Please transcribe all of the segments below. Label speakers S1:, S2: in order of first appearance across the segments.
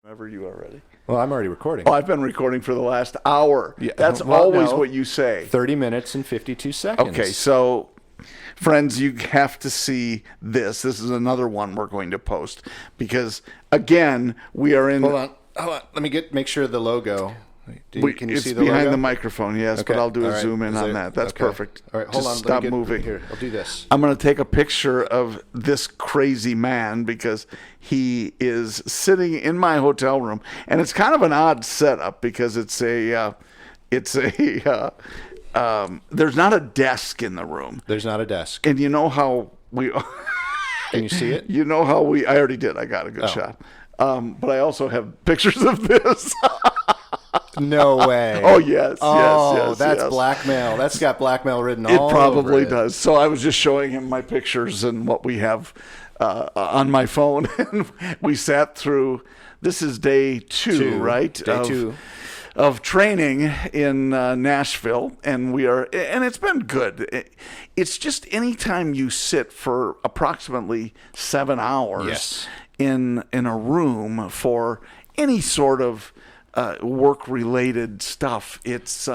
S1: Whenever you are ready.
S2: Well, I'm already recording.
S1: Oh, I've been recording for the last hour.
S2: Yeah.
S1: That's always what you say.
S2: 30 minutes and 52 seconds.
S1: Okay, so, friends, you have to see this. This is another one we're going to post because, again, we are in...
S2: Hold on. Let me make sure the logo... Can you see the logo?
S1: It's behind the microphone, yes, okay. But I'll do a zoom in on that. That's perfect.
S2: All right, hold on.
S1: Stop moving.
S2: Here, I'll do this.
S1: I'm going to take a picture of this crazy man because he is sitting in my hotel room, and it's kind of an odd setup because there's not a desk in the room.
S2: There's not a desk.
S1: And you know how we...
S2: Can you see it?
S1: You know how I already did. I got a good shot. But I also have pictures of this.
S2: No way.
S1: Oh, yes.
S2: That's blackmail. That's got blackmail written all over it.
S1: It probably does. So I was just showing him my pictures and what we have on my phone. And we sat through, this is day two, right?
S2: Day two.
S1: Of training in Nashville. And it's been good. It's just anytime you sit for approximately 7 hours in a room for any sort of work-related stuff, it just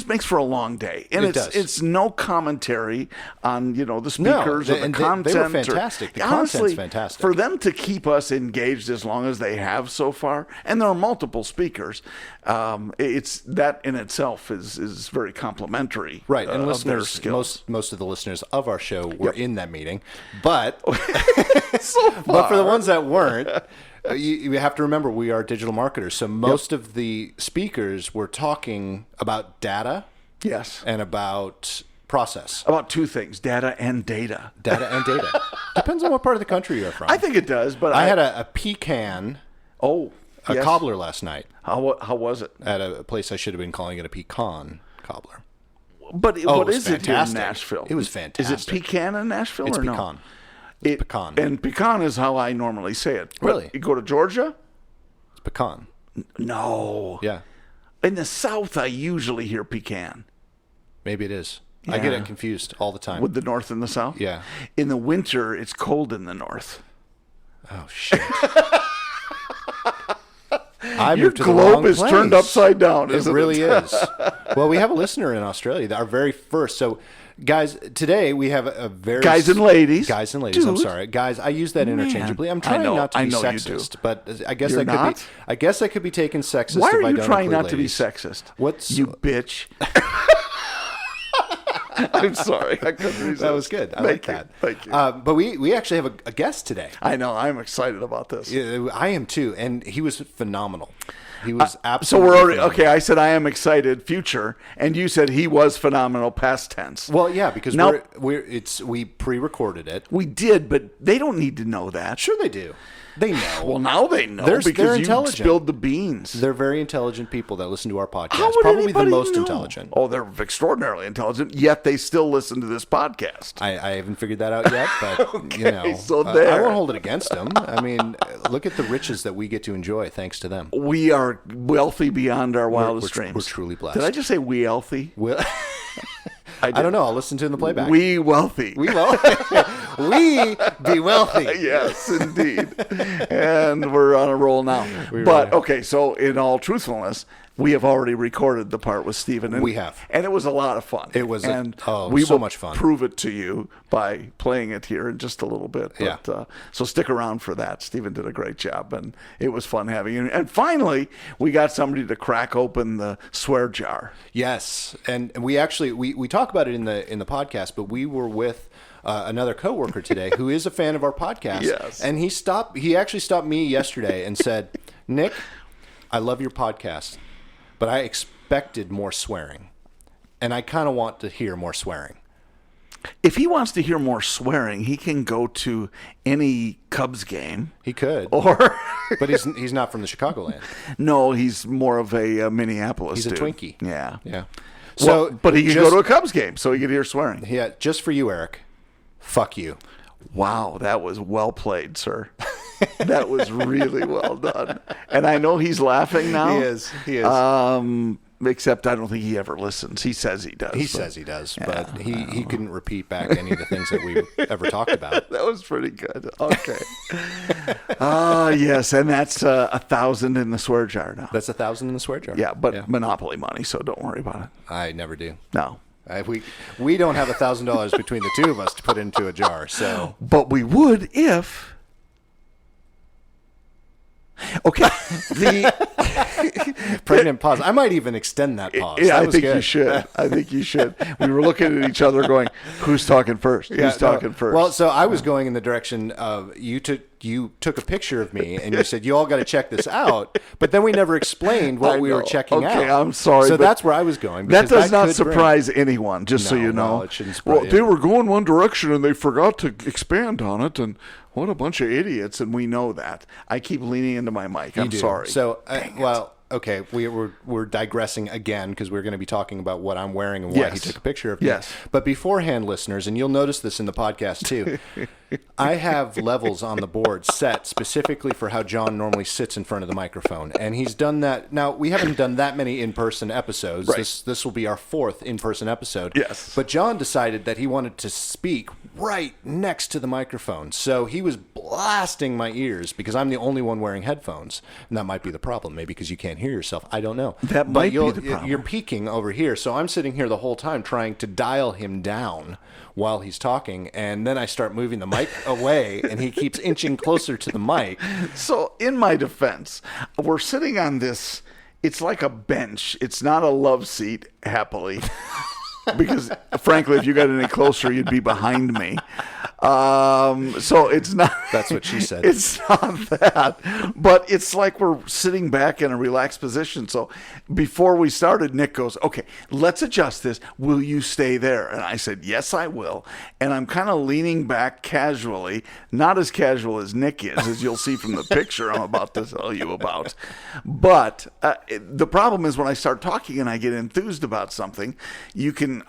S1: makes for a long day, and it's no commentary on the speakers or the content.
S2: They were fantastic. The content's fantastic.
S1: For them to keep us engaged as long as they have so far, and there are multiple speakers, it's that in itself is very complimentary.
S2: Right, and listeners, most of the listeners of our show were in that meeting, but but for the ones that weren't. You have to remember, we are digital marketers, so most of the speakers were talking about data, and about process.
S1: About two things: data and data.
S2: Data and data. Depends on what part of the country you're from.
S1: I think it does, but
S2: I had a pecan. Cobbler last night.
S1: How was it?
S2: At a place I should have been calling it a pecan cobbler.
S1: But what is it here in Nashville?
S2: It was fantastic.
S1: Is it pecan in Nashville or
S2: pecan.
S1: no?
S2: It's pecan.
S1: And pecan is how I normally say it.
S2: Really?
S1: You go to Georgia?
S2: It's pecan.
S1: No.
S2: Yeah.
S1: In the South, I usually hear pecan.
S2: Maybe it is. Yeah. I get it confused all the time.
S1: With the North and the South?
S2: Yeah.
S1: In the winter, it's cold in the North.
S2: Oh, shit.
S1: Your globe is turned upside down, isn't it?
S2: It really is. Well, we have a listener in Australia, our very first. So, guys, today we have a very...
S1: Guys and ladies.
S2: Dude. I'm sorry. Guys, I use that interchangeably. I'm trying not to be sexist, but I guess I could be taken sexist.
S1: Why are
S2: you
S1: trying not to be sexist? You bitch. I'm sorry. I couldn't resist.
S2: That was good. I like that.
S1: Thank you.
S2: But we actually have a guest today.
S1: I know. I'm excited about this.
S2: I am too. And he was phenomenal. He was absolutely
S1: So we're already...
S2: phenomenal.
S1: Okay, I said I am excited, future, and you said he was phenomenal, past tense.
S2: Well, yeah, because we pre-recorded it.
S1: We did, but they don't need to know that.
S2: Sure they do. They know.
S1: Well, now they know
S2: they're
S1: because you
S2: intelligent.
S1: spilled the beans.
S2: They're very intelligent people that listen to our podcast.
S1: How would
S2: Probably the
S1: anybody
S2: most
S1: know?
S2: intelligent.
S1: Oh, they're extraordinarily intelligent, yet they still listen to this podcast.
S2: I haven't figured that out yet, but
S1: Okay, so
S2: I
S1: there.
S2: won't hold it against them. I mean, look at the riches that we get to enjoy thanks to them.
S1: We are wealthy beyond our wildest dreams.
S2: We're truly blessed.
S1: Did I just say we wealthy?
S2: I don't know. I'll listen to it in the playback.
S1: We wealthy.
S2: We wealthy. We be wealthy.
S1: Yes, indeed. And we're on a roll now. Okay, so in all truthfulness, we have already recorded the part with Stephen.
S2: We have.
S1: And it was a lot of fun.
S2: It was
S1: we
S2: so
S1: will
S2: much fun.
S1: Prove it to you by playing it here in just a little bit. But, so stick around for that. Stephen did a great job, and it was fun having you. And finally, we got somebody to crack open the swear jar.
S2: Yes, and we actually we talk about it in the podcast, but we were with another coworker today who is a fan of our podcast.
S1: Yes.
S2: And he actually stopped me yesterday and said, "Nick, I love your podcast, but I expected more swearing, and I kind of want to hear more swearing."
S1: If he wants to hear more swearing, he can go to any Cubs game.
S2: He could. But he's not from the Chicagoland.
S1: No, he's more of a Minneapolis dude.
S2: He's a Twinkie.
S1: Yeah.
S2: Yeah.
S1: So, but he can go to a Cubs game, so he can hear swearing.
S2: Yeah, just for you, Eric. Fuck you.
S1: Wow, that was well played, sir. That was really well done. And I know he's laughing now.
S2: He is.
S1: except I don't think he ever listens. He says he does.
S2: He says he does, but he couldn't repeat back any of the things that we ever talked about.
S1: That was pretty good. Okay. Yes, and that's 1,000 in the swear jar now.
S2: That's 1,000 in the swear jar.
S1: Yeah, but Monopoly money, so don't worry about it.
S2: I never do.
S1: No.
S2: We don't have $1,000 between the two of us to put into a jar, so.
S1: But we would if. Okay.
S2: Pregnant pause. I might even extend that pause.
S1: Yeah,
S2: that
S1: I think you should. I think you should. We were looking at each other going, who's talking first? Who's talking first?
S2: Well, so I was going in the direction of you took a picture of me and you said, you all got to check this out. But then we never explained what we were checking out.
S1: Okay, I'm sorry.
S2: So that's where I was going.
S1: That does not surprise anyone, just so you know.
S2: No, it shouldn't surprise you.
S1: They were going one direction and they forgot to expand on it. And what a bunch of idiots. And we know that. I keep leaning into my mic. I'm sorry.
S2: So, okay, we're digressing again because we're going to be talking about what I'm wearing and why he took a picture of me.
S1: Yes.
S2: But beforehand, listeners, and you'll notice this in the podcast too, I have levels on the board set specifically for how John normally sits in front of the microphone. And he's done that. Now, we haven't done that many in-person episodes.
S1: Right.
S2: This will be our 4th in-person episode.
S1: Yes.
S2: But John decided that he wanted to speak right next to the microphone. So he was blasting my ears because I'm the only one wearing headphones. And that might be the problem, maybe because you can't hear yourself. I don't know.
S1: That might be the problem.
S2: You're peeking over here. So I'm sitting here the whole time trying to dial him down while he's talking. And then I start moving the mic away and he keeps inching closer to the mic.
S1: So in my defense, we're sitting on this. It's like a bench. It's not a love seat, happily. Because, frankly, if you got any closer, you'd be behind me. So it's not.
S2: That's what she said.
S1: It's not that. But it's like we're sitting back in a relaxed position. So before we started, Nick goes, okay, let's adjust this. Will you stay there? And I said, yes, I will. And I'm kind of leaning back casually, not as casual as Nick is, as you'll see from the picture I'm about to tell you about. But the problem is when I start talking and I get enthused about something,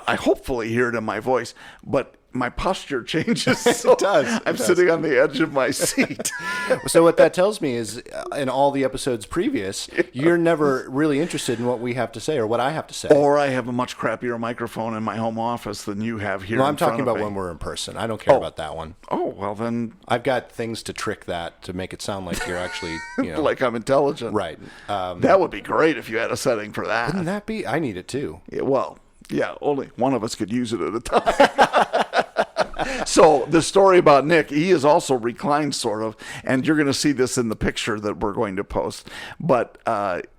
S1: I hopefully hear it in my voice, but my posture changes. So
S2: it does.
S1: I'm sitting on the edge of my seat.
S2: So what that tells me is in all the episodes previous, you're never really interested in what we have to say or what I have to say.
S1: Or I have a much crappier microphone in my home office than you have here.
S2: No, I'm talking about when we're in person. I don't care about that one.
S1: Oh, well then.
S2: I've got things to trick that to make it sound like you're actually,
S1: like I'm intelligent.
S2: Right.
S1: That would be great if you had a setting for that.
S2: Wouldn't that be? I need it too.
S1: Yeah, only one of us could use it at a time. So the story about Nick, he is also reclined sort of, and you're going to see this in the picture that we're going to post. But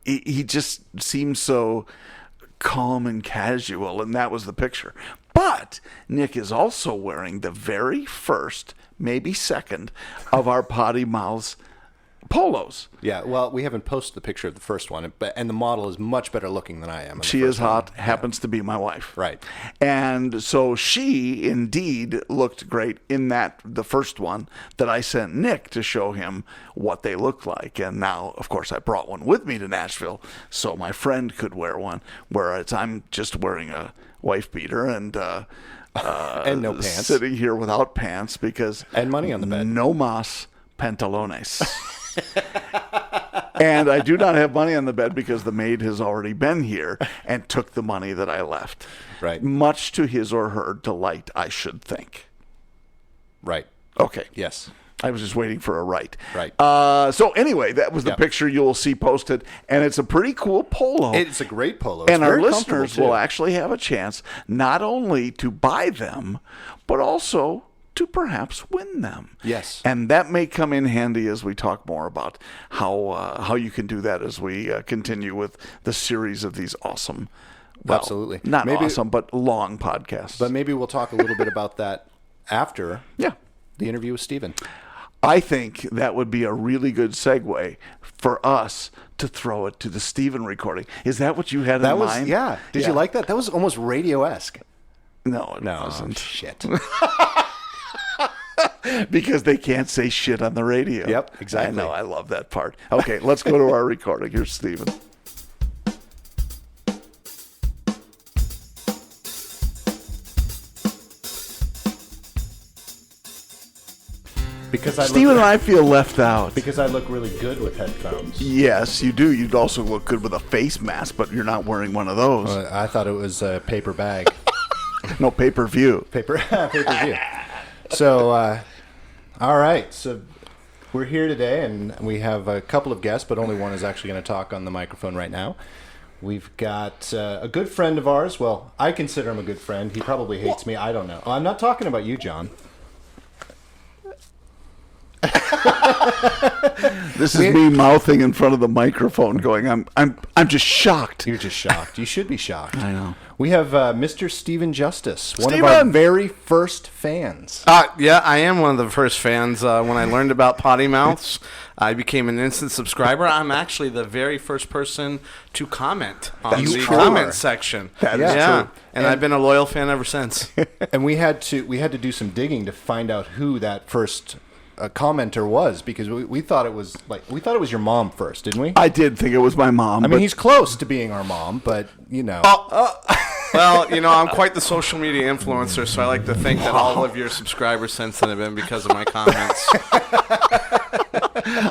S1: he just seems so calm and casual, and that was the picture. But Nick is also wearing the very first, maybe second, of our PoddiMouths polos.
S2: Yeah, well, we haven't posted the picture of the first one, and the model is much better looking than I am.
S1: She is hot, happens to be my wife.
S2: Right.
S1: And so she indeed looked great in the first one that I sent Nick to show him what they look like. And now, of course, I brought one with me to Nashville so my friend could wear one, whereas I'm just wearing a wife beater and no
S2: pants.
S1: Sitting here without pants because...
S2: And money on the bed.
S1: No mas pantalones. And I do not have money on the bed because the maid has already been here and took the money that I left.
S2: Right.
S1: Much to his or her delight, I should think.
S2: Right.
S1: Okay.
S2: Yes.
S1: I was just waiting for a right.
S2: Right.
S1: So anyway, that was the picture you'll see posted, and it's a pretty cool polo.
S2: It's a great polo.
S1: And our listeners will actually have a chance not only to buy them, but also to perhaps win them.
S2: Yes.
S1: And that may come in handy as we talk more about how you can do that as we continue with the series of these awesome,
S2: absolutely.
S1: Not awesome, but long podcasts.
S2: But maybe we'll talk a little bit about that after the interview with Steven.
S1: I think that would be a really good segue for us to throw it to the Steven recording. Is that what you had in mind?
S2: Yeah. Did you like that? That was almost radio-esque.
S1: No, it wasn't.
S2: Shit.
S1: Because they can't say shit on the radio.
S2: Yep, exactly.
S1: I know, I love that part. Okay, let's go to our recording. Here's Steven.
S2: Because
S1: Steven and I feel left out.
S2: Because I look really good with headphones.
S1: Yes, you do. You'd also look good with a face mask, but you're not wearing one of those.
S2: I thought it was a paper bag.
S1: No, pay-per-view.
S2: Pay-per-view. So, all right. So we're here today, and we have a couple of guests, but only one is actually going to talk on the microphone right now. We've got a good friend of ours. Well, I consider him a good friend. He probably hates me. I don't know. I'm not talking about you, John.
S1: This is me mouthing in front of the microphone going, I'm just shocked.
S2: You're just shocked. You should be shocked.
S1: I know.
S2: We have Mr. Stephen Justice, one of our very first fans.
S3: Yeah, I am one of the first fans. When I learned about PoddiMouths, I became an instant subscriber. I'm actually the very first person to comment on the comment section.
S1: That is true.
S3: And I've been a loyal fan ever since.
S2: And we had to do some digging to find out who that first commenter was, because we thought it was your mom first, didn't we?
S1: I did think it was my mom.
S2: I mean, he's close to being our mom, but you know.
S3: Well, you know, I'm quite the social media influencer, so I like to think that all of your subscribers since then have been because of my comments.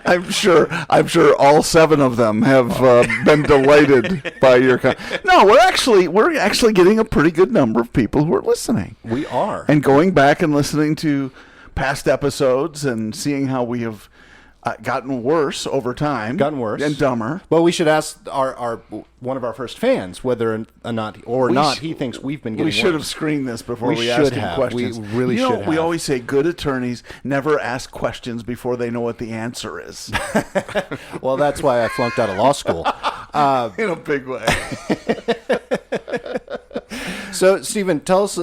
S1: I'm sure all 7 of them have been delighted by your No, we're actually getting a pretty good number of people who are listening.
S2: We are.
S1: And going back and listening to past episodes and seeing how we have gotten worse over time.
S2: Gotten worse.
S1: And dumber.
S2: Well, we should ask our one of our first fans whether or not he thinks we've been getting worse.
S1: We should have screened this before we asked him questions.
S2: We really should have.
S1: We always say good attorneys never ask questions before they know what the answer is.
S2: Well, that's why I flunked out of law school.
S1: In a big way.
S2: So, Stephen, tell us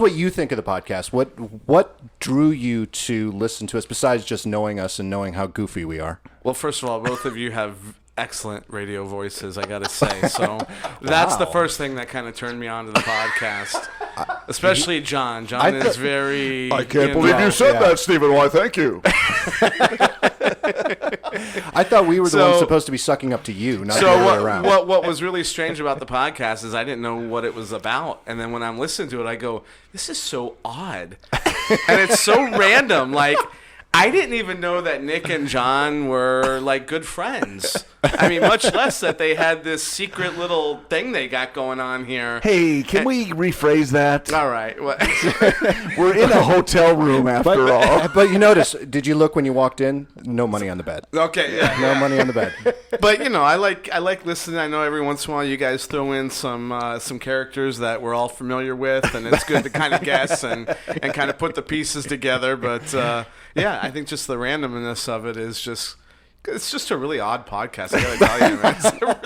S2: what you think of the podcast. What drew you to listen to us besides just knowing us and knowing how goofy we are?
S3: Well, first of all, both of you have excellent radio voices, I got to say. So that's the first thing that kind of turned me on to the podcast. Especially John. John is very...
S1: I can't believe you said that, Stephen. Why, thank you.
S2: I thought we were the ones supposed to be sucking up to you, not the other way around.
S3: What was really strange about the podcast is I didn't know what it was about. And then when I'm listening to it, I go, this is so odd. And it's so random. Like, I didn't even know that Nick and John were, like, good friends. I mean, much less that they had this secret little thing they got going on here.
S1: Hey, can we rephrase that?
S3: All right.
S1: We're in a hotel room after all.
S2: But you notice, did you look when you walked in? No money on the bed.
S3: Okay. Yeah.
S2: No money on the bed.
S3: But, you know, I like listening. I know every once in a while you guys throw in some characters that we're all familiar with, and it's good to kind of guess and kind of put the pieces together. But, yeah, I think just the randomness of it is just... It's just a really odd podcast, I gotta tell you,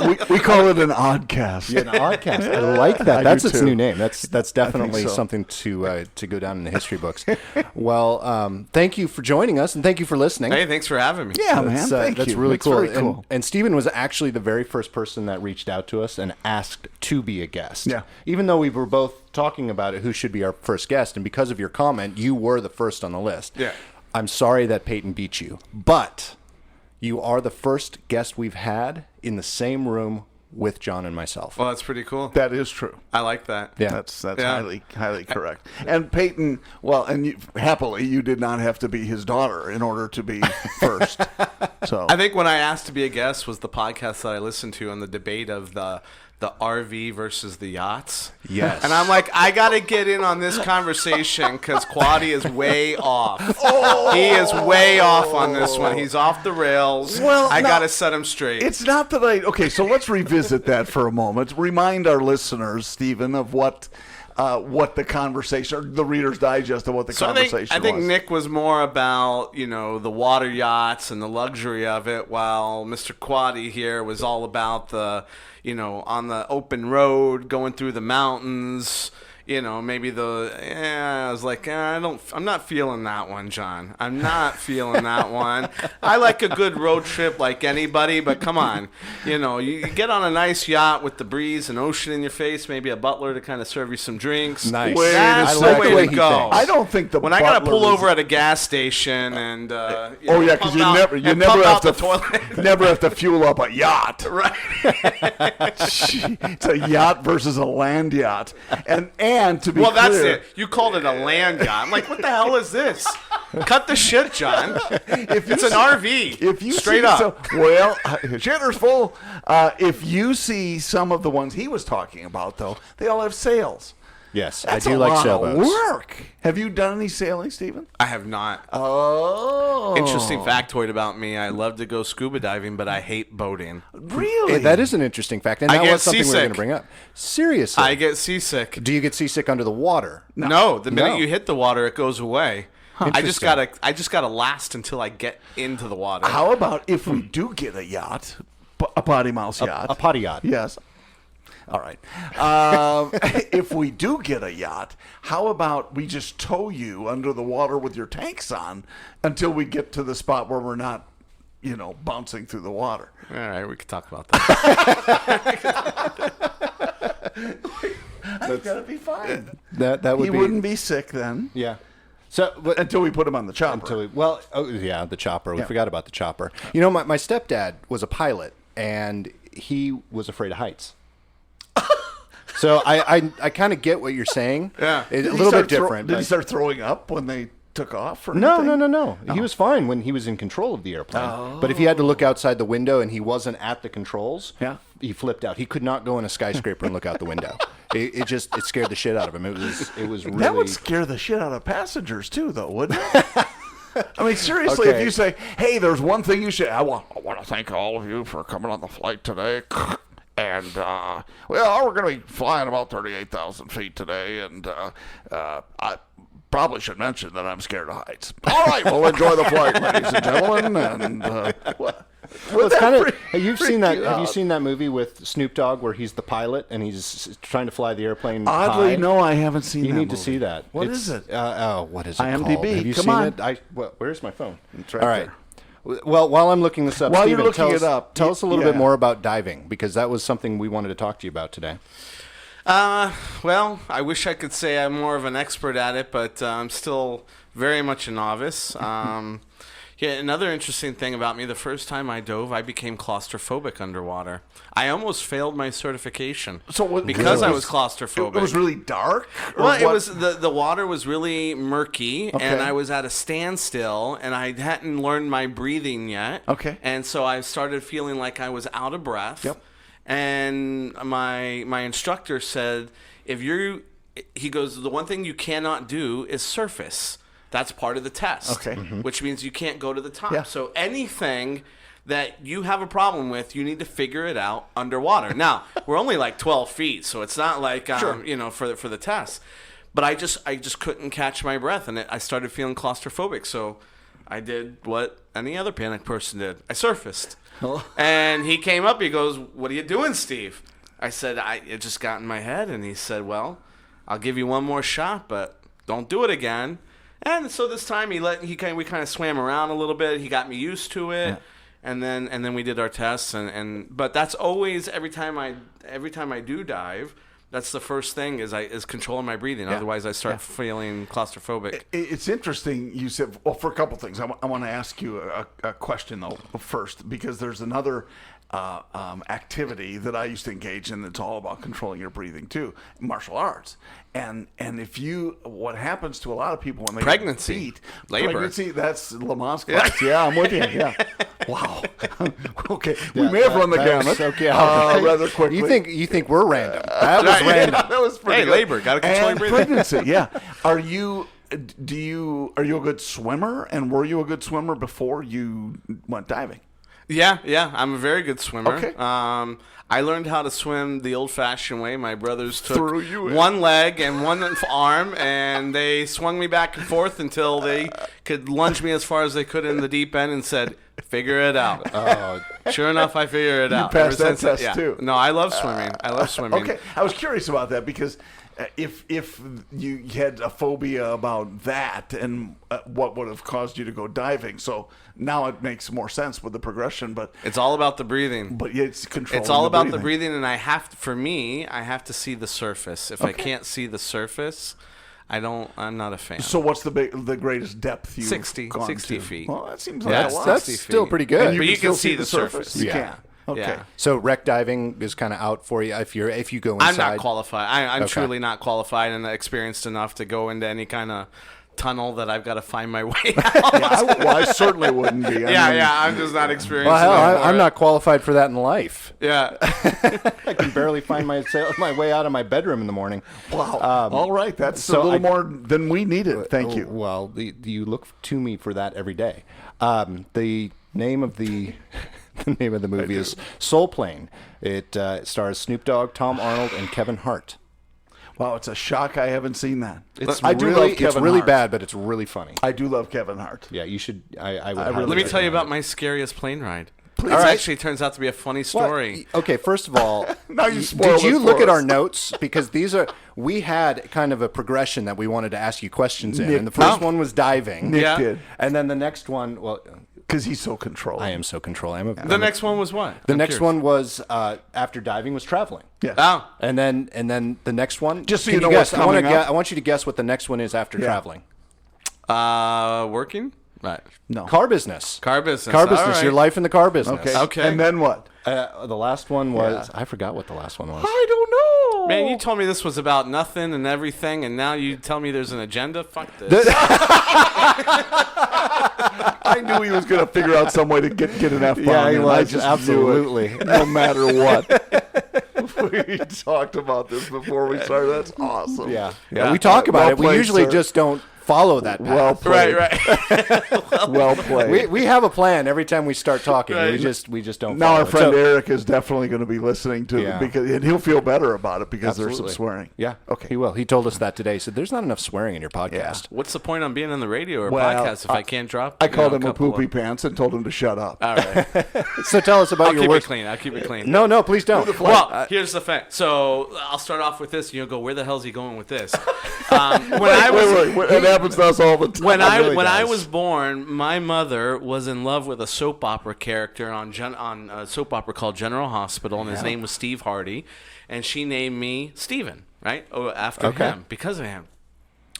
S3: man.
S1: We call it an oddcast.
S2: Yeah, an oddcast. I like that. That's its new name. That's definitely
S1: so.
S2: Something to go down in the history books. Well, thank you for joining us, and thank you for listening.
S3: Hey, thanks for having me.
S1: Yeah, man. Thank you.
S2: That's really cool.
S1: Very cool.
S2: And Stephen was actually the very first person that reached out to us and asked to be a guest.
S1: Yeah.
S2: Even though we were both talking about it, who should be our first guest, and because of your comment, you were the first on the list.
S3: Yeah.
S2: I'm sorry that Peyton beat you, but... You are the first guest we've had in the same room with John and myself.
S3: Well, that's pretty cool.
S1: That is true.
S3: I like that.
S2: Yeah.
S1: That's highly correct. And Peyton, well, and happily, you did not have to be his daughter in order to be first. So
S3: I think when I asked to be a guest was the podcast that I listened to on the debate of the RV versus the yachts.
S2: Yes.
S3: And I'm like, I got to get in on this conversation because Quaddy is way off. He is way off on this one. He's off the rails.
S1: Well,
S3: I got to set him straight.
S1: It's not that okay, so let's revisit that for a moment. Remind our listeners, Stephen, of what the conversation, or the Reader's Digest of what the conversation was.
S3: I think Nick was more about, you know, the water yachts and the luxury of it, while Mr. Quaddy here was all about the, you know, on the open road, going through the mountains, you know, maybe I was like, I'm not feeling that one, John. I'm not feeling that one. I like a good road trip like anybody, but come on. You know, you get on a nice yacht with the breeze and ocean in your face, maybe a butler to kind of serve you some drinks.
S2: Nice.
S3: That's
S2: I like
S3: the
S2: the way
S3: way to
S2: he
S3: go.
S2: thinks.
S1: I don't think
S3: when I got to pull over at a gas station and
S1: because you never have to never have to fuel up a yacht.
S3: Right.
S1: It's a yacht versus a land yacht, and to be clear,
S3: that's it. You called it a land yacht. I'm like, what the hell is this? Cut the shit, John. It's an RV.
S1: If you
S3: straight
S1: see
S3: up.
S1: shitter's full. If you see some of the ones he was talking about, though, they all have sails.
S2: Yes,
S1: That's
S2: I do
S1: a
S2: like
S1: lot
S2: sailboats.
S1: of work. Have you done any sailing, Stephen?
S3: I have not.
S1: Oh.
S3: Interesting factoid about me. I love to go scuba diving, but I hate boating.
S1: Really?
S2: That is an interesting fact, and
S3: I
S2: that
S3: get
S2: was something we were going
S3: seasick.
S2: to bring up. Seriously.
S3: I get seasick.
S2: Do you get seasick under the water?
S3: No, the minute
S2: No.
S3: you hit the water, it goes away. I just
S2: Interesting.
S3: gotta last until I get into the water.
S1: How about if we do get a yacht, a PoddiMouths yacht?
S2: A potty yacht.
S1: Yes. All right. If we do get a yacht, how about we just tow you under the water with your tanks on until we get to the spot where we're not, bouncing through the water?
S3: All right, we could talk about that.
S1: That's gotta be fine.
S2: That would
S1: He
S2: be.
S1: wouldn't be sick then.
S2: Yeah. So, but,
S1: Until we put him on the chopper.
S2: the chopper. We forgot about the chopper. My stepdad was a pilot, and he was afraid of heights. So I kind of get what you're saying.
S3: Yeah.
S2: It's a little bit different.
S1: Did he start throwing up when they took off? Or
S2: No.
S1: anything?
S2: He was fine when he was in control of the airplane. But if he had to look outside the window and he wasn't at the controls, he flipped out. He could not go in a skyscraper and look out the window. It scared the shit out of him. It was really.
S1: That would scare the shit out of passengers too, though, wouldn't it? I mean, seriously,
S2: Okay.
S1: if you say, "Hey, there's one thing you should," I want to thank all of you for coming on the flight today. And, we're going to be flying about 38,000 feet today, and I probably should mention that I'm scared of heights. All right, well, enjoy the flight, ladies and gentlemen. And
S2: Well, it's kind of. Have you
S1: seen
S2: seen that movie with Snoop Dogg where he's the pilot and he's trying to fly the airplane?
S1: Oddly,
S2: high?
S1: no, I haven't seen
S2: You
S1: that
S2: need to
S1: movie.
S2: see that.
S1: What is it?
S2: What is it
S1: IMDb.
S2: called? Have you
S1: Come
S2: seen
S1: on.
S2: it? Where's my phone?
S1: It's right
S2: All right.
S1: there.
S2: Well, while I'm looking this up,
S1: While
S2: Steven,
S1: you're looking
S2: tell
S1: it up,
S2: tell us a little
S1: yeah.
S2: bit more about diving, because that was something we wanted to talk to you about today.
S3: Well, I wish I could say I'm more of an expert at it, but I'm still very much a novice. Another interesting thing about me, the first time I dove, I became claustrophobic underwater. I almost failed my certification because I was claustrophobic.
S1: It was really dark? Or
S3: Well, it
S1: what?
S3: was the water was really murky,
S1: Okay.
S3: and I was at a standstill, and I hadn't learned my breathing yet.
S1: Okay.
S3: And so I started feeling like I was out of breath.
S1: Yep.
S3: And my instructor said, he goes, the one thing you cannot do is surface. That's part of the test.
S1: Okay. Mm-hmm.
S3: Which means you can't go to the top.
S1: Yeah.
S3: So anything that you have a problem with, you need to figure it out underwater. Now, we're only like 12 feet, so it's not like, for the test. But I just couldn't catch my breath, and I started feeling claustrophobic. So I did what any other panic person did. I surfaced. And he came up, he goes, "What are you doing, Steve?" I said, it just got in my head. And he said, "Well, I'll give you one more shot, but don't do it again." And so this time we kind of swam around a little bit. He got me used to it. Yeah. And then we did our tests, but that's always every time I do dive, that's the first thing is controlling my breathing. Yeah. Otherwise, I start feeling claustrophobic.
S1: It's interesting. You said, well, for a couple things. I want to ask you a question though first, because there's another activity that I used to engage in that's all about controlling your breathing too, martial arts. And what happens to a lot of people when they
S3: pregnancy, labor,
S1: pregnancy, that's Lamont's class. Yeah, I'm with you. Yeah. Wow. Okay. We may have run the gamut.
S2: Okay.
S1: Rather quickly.
S2: You think we're random? That was random.
S1: Yeah, that was pretty good.
S3: Labor. Got to control your breathing.
S1: Pregnancy. Yeah. Are you a good swimmer? And were you a good swimmer before you went diving?
S3: Yeah, I'm a very good swimmer.
S1: Okay.
S3: I learned how to swim the old-fashioned way. My brothers took
S1: you
S3: one leg and one arm, and they swung me back and forth until they could lunge me as far as they could in the deep end and said, "Figure it out." Sure enough, I figured it out.
S1: You passed that test too.
S3: No, I love swimming.
S1: Okay, I was curious about that because if you had a phobia about that and what would have caused you to go diving, so now it makes more sense with the progression. But
S3: it's all about the breathing.
S1: But it's controlling.
S3: It's all about
S1: breathing.
S3: the breathing, and I have to see the surface. If I can't see the surface, I'm not a fan.
S1: So what's the greatest depth you've
S3: 60
S1: gone to?
S3: feet.
S1: Well, that seems like a lot.
S2: That's still pretty good.
S1: And
S3: but you
S1: still
S3: can see the surface.
S1: You
S2: Yeah.
S1: can. Okay.
S3: Yeah.
S2: So wreck diving is kind of out for you if you go inside.
S3: I'm not qualified. I'm
S2: Okay.
S3: truly not qualified and experienced enough to go into any kind of tunnel that I've got to find my way out.
S1: I certainly wouldn't be.
S3: I'm just not experienced.
S2: Well, hell, I'm not qualified for that in life.
S3: Yeah.
S2: I can barely find my way out of my bedroom in the morning.
S1: Wow. All right. That's
S2: so
S1: a little more than we needed. Thank you.
S2: Well, you look to me for that every day. The name of the movie is Soul Plane. It stars Snoop Dogg, Tom Arnold, and Kevin Hart.
S1: Wow, it's a shock I haven't seen that.
S2: It's really bad, but it's really funny.
S1: I do love Kevin Hart.
S2: Yeah, you should. I would.
S3: Let me tell you about my scariest plane ride.
S1: Please.
S3: It actually turns out to be a funny story.
S2: Well, okay, first of all,
S1: now you spoiled
S2: did you
S1: it
S2: look
S1: for
S2: at
S1: us.
S2: our notes? Because we had kind of a progression that we wanted to ask you questions in.
S1: Nick
S2: And the first one was diving.
S1: Nick did.
S2: And then the next one, well,
S1: because he's so controlling.
S2: I am so controlling.
S3: The next one was what?
S2: The next one was after diving was traveling.
S1: Yeah.
S3: Oh.
S2: And then the next one.
S1: Just so
S2: can
S1: you know
S2: guess,
S1: what's coming up.
S2: I want you to guess what the next one is after traveling.
S3: Working? Right.
S1: No.
S2: Car business.
S3: Car business.
S2: Car business.
S3: All right.
S2: Your life in the car business.
S3: Okay.
S1: And then what?
S2: The last one was I forgot what the last one was.
S1: I don't know.
S3: Man, you told me this was about nothing and everything, and now you tell me there's an agenda? Fuck this.
S1: I knew he was going to figure out some way to get an F-bomb.
S2: Yeah, he
S1: in.
S2: was.
S1: I just
S2: Absolutely.
S1: knew it, no matter what. We talked about this before we started. That's awesome.
S2: Yeah. We talk about
S1: Well
S2: it. We
S1: played,
S2: usually
S1: sir.
S2: just don't follow that path.
S1: Well played.
S3: Right.
S1: Well played.
S2: We have a plan every time we start talking.
S3: Right.
S2: We just don't.
S1: Now
S2: follow
S1: our
S2: it.
S1: friend
S2: So-
S1: Eric is definitely going to be listening to
S2: Yeah.
S1: and he'll feel better about it because there's
S2: Absolutely.
S1: some swearing.
S2: Yeah.
S1: Okay.
S2: He will. He told us that today. He said there's not enough swearing in your podcast.
S3: What's the point on being on the radio or
S1: Well,
S3: podcast if I can't drop?
S1: I called him a
S3: couple
S1: poopy
S3: of-
S1: pants and told him to shut up.
S3: All right.
S2: So tell us about
S3: I'll
S2: your
S3: keep
S2: worst.
S3: it clean. I'll keep it clean.
S2: No, please don't.
S3: Well, here's the fact. So I'll start off with this. You'll go, where the hell's he going with this? Wait.
S1: It happens to us all the time.
S3: When
S2: really
S3: I
S2: does.
S3: was born, my mother was in love with a soap opera character on a soap opera called General Hospital, and his name was Steve Hardy, and she named me Steven, right? After him, because of him.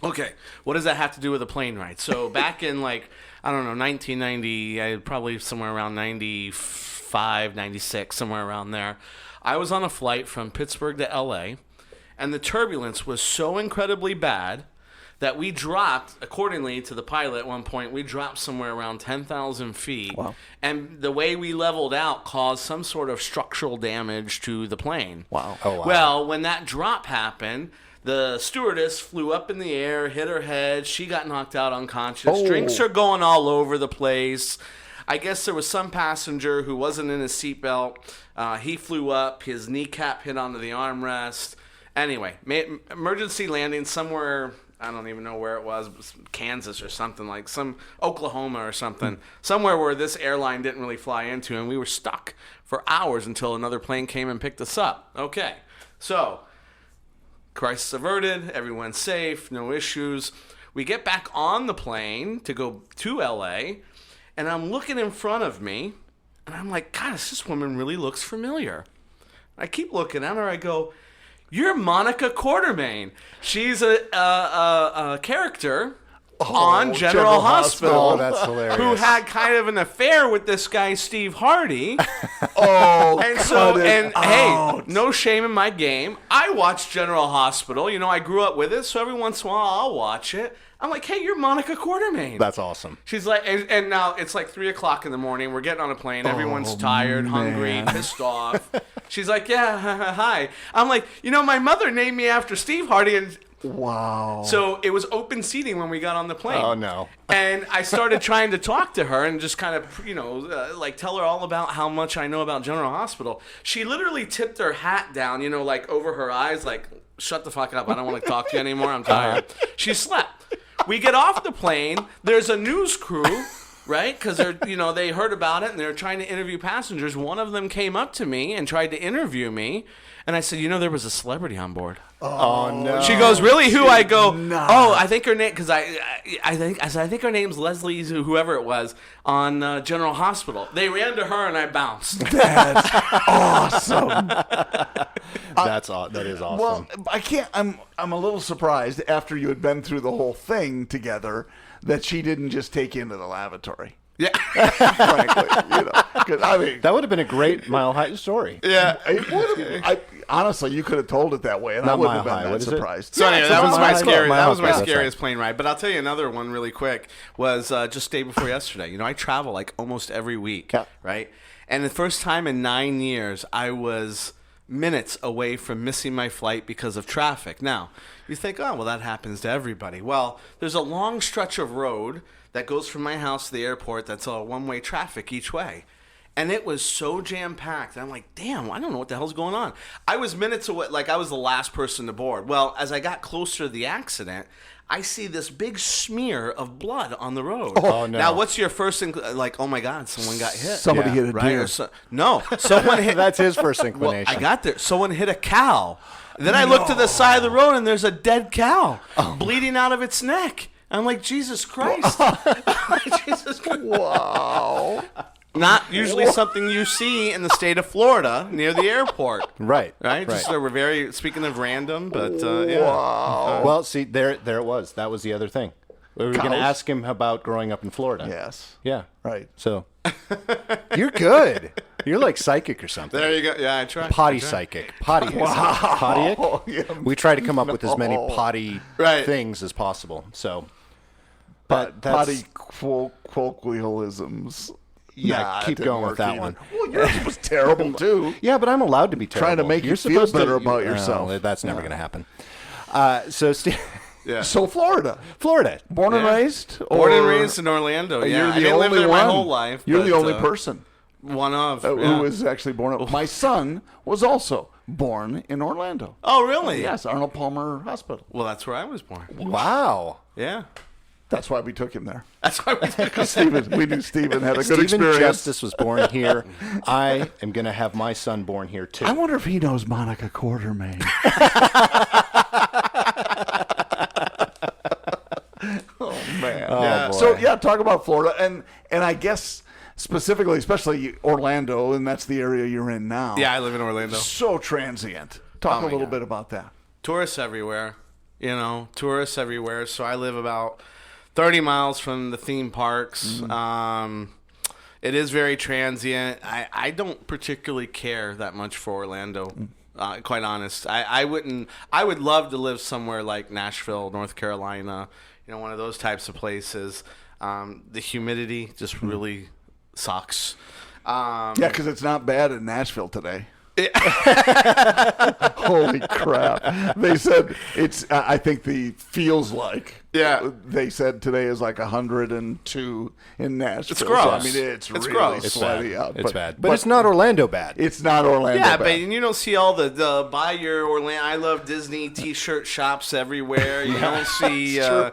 S3: Okay, what does that have to do with a plane ride? So back in 1990, probably somewhere around 95, 96, somewhere around there, I was on a flight from Pittsburgh to L.A., and the turbulence was so incredibly bad that we dropped, accordingly to the pilot at one point, we dropped somewhere around 10,000 feet.
S1: Wow.
S3: And the way we leveled out caused some sort of structural damage to the plane.
S1: Wow.
S2: Oh, wow.
S3: Well, when that drop happened, the stewardess flew up in the air, hit her head. She got knocked out unconscious.
S1: Oh.
S3: Drinks are going all over the place. I guess there was some passenger who wasn't in his seatbelt. He flew up. His kneecap hit onto the armrest. Anyway, emergency landing somewhere, I don't even know where it was, Kansas or something, like some Oklahoma or something, somewhere where this airline didn't really fly into, and we were stuck for hours until another plane came and picked us up. Okay, so crisis averted, everyone's safe, no issues. We get back on the plane to go to LA, and I'm looking in front of me, and I'm like, gosh, this woman really looks familiar. I keep looking at her, I go, you're Monica Quartermain. She's a character on General Hospital.
S2: Oh, that's hilarious.
S3: Who had kind of an affair with this guy, Steve Hardy.
S1: Hey,
S3: Hey, no shame in my game. I watch General Hospital. I grew up with it, so every once in a while I'll watch it. I'm like, hey, you're Monica Quartermain.
S2: That's awesome.
S3: She's like, and now it's like 3 o'clock in the morning. We're getting on a plane. Everyone's tired, hungry, pissed off. She's like, yeah, hi. I'm like, my mother named me after Steve Hardy, and
S1: wow.
S3: so it was open seating when we got on the plane.
S2: Oh, no.
S3: And I started trying to talk to her and just kind of, tell her all about how much I know about General Hospital. She literally tipped her hat down, over her eyes, like, shut the fuck up. I don't want to talk to you anymore. I'm tired. She slept. We get off the plane. There's a news crew, right? Because they heard about it and they're trying to interview passengers. One of them came up to me and tried to interview me. And I said, there was a celebrity on board.
S2: Oh, no.
S3: She goes, really? Who? I go,
S1: not.
S3: oh, I think her name, because I think her name's Leslie, whoever it was, on General Hospital. They ran to her and I bounced.
S1: That's awesome.
S2: That is awesome.
S1: Well, I can't. I'm a little surprised after you had been through the whole thing together that she didn't just take you into the lavatory.
S3: Yeah.
S1: Frankly, 'cause, I mean,
S2: that would have been a great Mile High story.
S3: Yeah.
S1: it would have. honestly, you could have told it that way, and I
S2: Not
S1: wouldn't have
S2: Mile
S1: been
S2: High.
S1: that
S2: What is it?
S1: surprised.
S3: So anyway, that was my scary. That was my
S2: That's
S3: scariest plane ride. But I'll tell you another one really quick. Was just day before yesterday. I travel like almost every week, right? And the first time in 9 years, I was minutes away from missing my flight because of traffic. Now, you think, oh, well, that happens to everybody. Well, there's a long stretch of road that goes from my house to the airport that's a one-way traffic each way. And it was so jam-packed. I'm like, damn, I don't know what the hell's going on. I was minutes away, like I was the last person to board. Well, as I got closer to the accident, I see this big smear of blood on the road.
S2: Oh, no.
S3: Now, what's your first thing? Like, oh my God, someone got hit.
S1: Somebody hit a
S3: Right?
S1: deer.
S3: No, someone hit.
S2: That's his first
S3: Well,
S2: inclination.
S3: I got there. Someone hit a cow. Then I looked to the side of the road, and there's a dead cow bleeding out of its neck. I'm like, Jesus Christ. Jesus Christ.
S1: Wow.
S3: Not usually something you see in the state of Florida near the airport.
S2: Right.
S3: Just we're very, speaking of random, but yeah.
S1: Wow.
S2: Well, see, there it was. That was the other thing. We were going to
S1: Cows.
S2: ask him about growing up in Florida.
S1: Yes.
S2: Yeah.
S1: Right.
S2: So, you're good. You're like psychic or something.
S3: There you go. Yeah, I tried.
S2: Potty psychic. Potty. Potty.
S1: Oh, yeah.
S2: We try to come up with as many potty
S3: Right.
S2: things as possible. So,
S1: But
S2: that's-
S1: potty colloquialisms.
S2: Yeah,
S1: Nah,
S2: keep
S1: it didn't
S2: going with
S1: work
S2: that
S1: either.
S2: one.
S1: Well, yours was terrible too.
S2: Yeah, but I'm allowed to be terrible.
S1: Trying to make you
S2: You're
S1: feel
S2: supposed
S1: better about yourself.
S2: No, that's never going to happen. So, Steve,
S3: Yeah.
S1: So Florida,
S2: Florida.
S1: born and
S3: Yeah.
S1: raised,
S3: Born and
S1: or-
S3: raised in Orlando.
S1: You're
S3: Yeah,
S1: the
S3: I didn't live
S1: only
S3: there my
S1: one.
S3: whole life.
S1: You're the
S3: but,
S1: only person
S3: One of.
S1: who
S3: yeah.
S1: was actually born. My son was also born in Orlando.
S3: Oh, really?
S1: Yes, Arnold Palmer Hospital.
S3: Well, that's where I was born.
S2: Wow.
S3: Yeah.
S1: That's why we took him there.
S3: That's why we took us.
S1: We knew Stephen had a good
S2: Stephen
S1: experience.
S2: Justice was born here. I am going to have my son born here, too.
S1: I wonder if he knows Monica Quartermain. Oh man!
S2: boy.
S1: So yeah, talk about Florida, and I guess specifically, especially Orlando, and that's the area you're in now.
S3: Yeah, I live in Orlando.
S1: So transient. Talk a little bit about that.
S3: Tourists everywhere. Tourists everywhere. So I live about 30 miles from the theme parks. It is very transient. I don't particularly care that much for Orlando. Quite honest, I wouldn't. I would love to live somewhere like Nashville, North Carolina. One of those types of places. The humidity just really sucks.
S1: Yeah, because it's not bad in Nashville today. Holy crap! They said it's. I think the feels like.
S3: Yeah.
S1: They said today is like 102 in Nashville.
S3: It's gross.
S1: So, I mean, it's really
S3: gross.
S2: It's
S1: sweaty
S2: bad.
S1: out.
S2: It's bad. But it's not Orlando bad.
S1: It's not Orlando.
S3: Yeah,
S1: bad.
S3: but you don't see all the buy your Orlando I Love Disney T-shirt shops everywhere. You don't see, I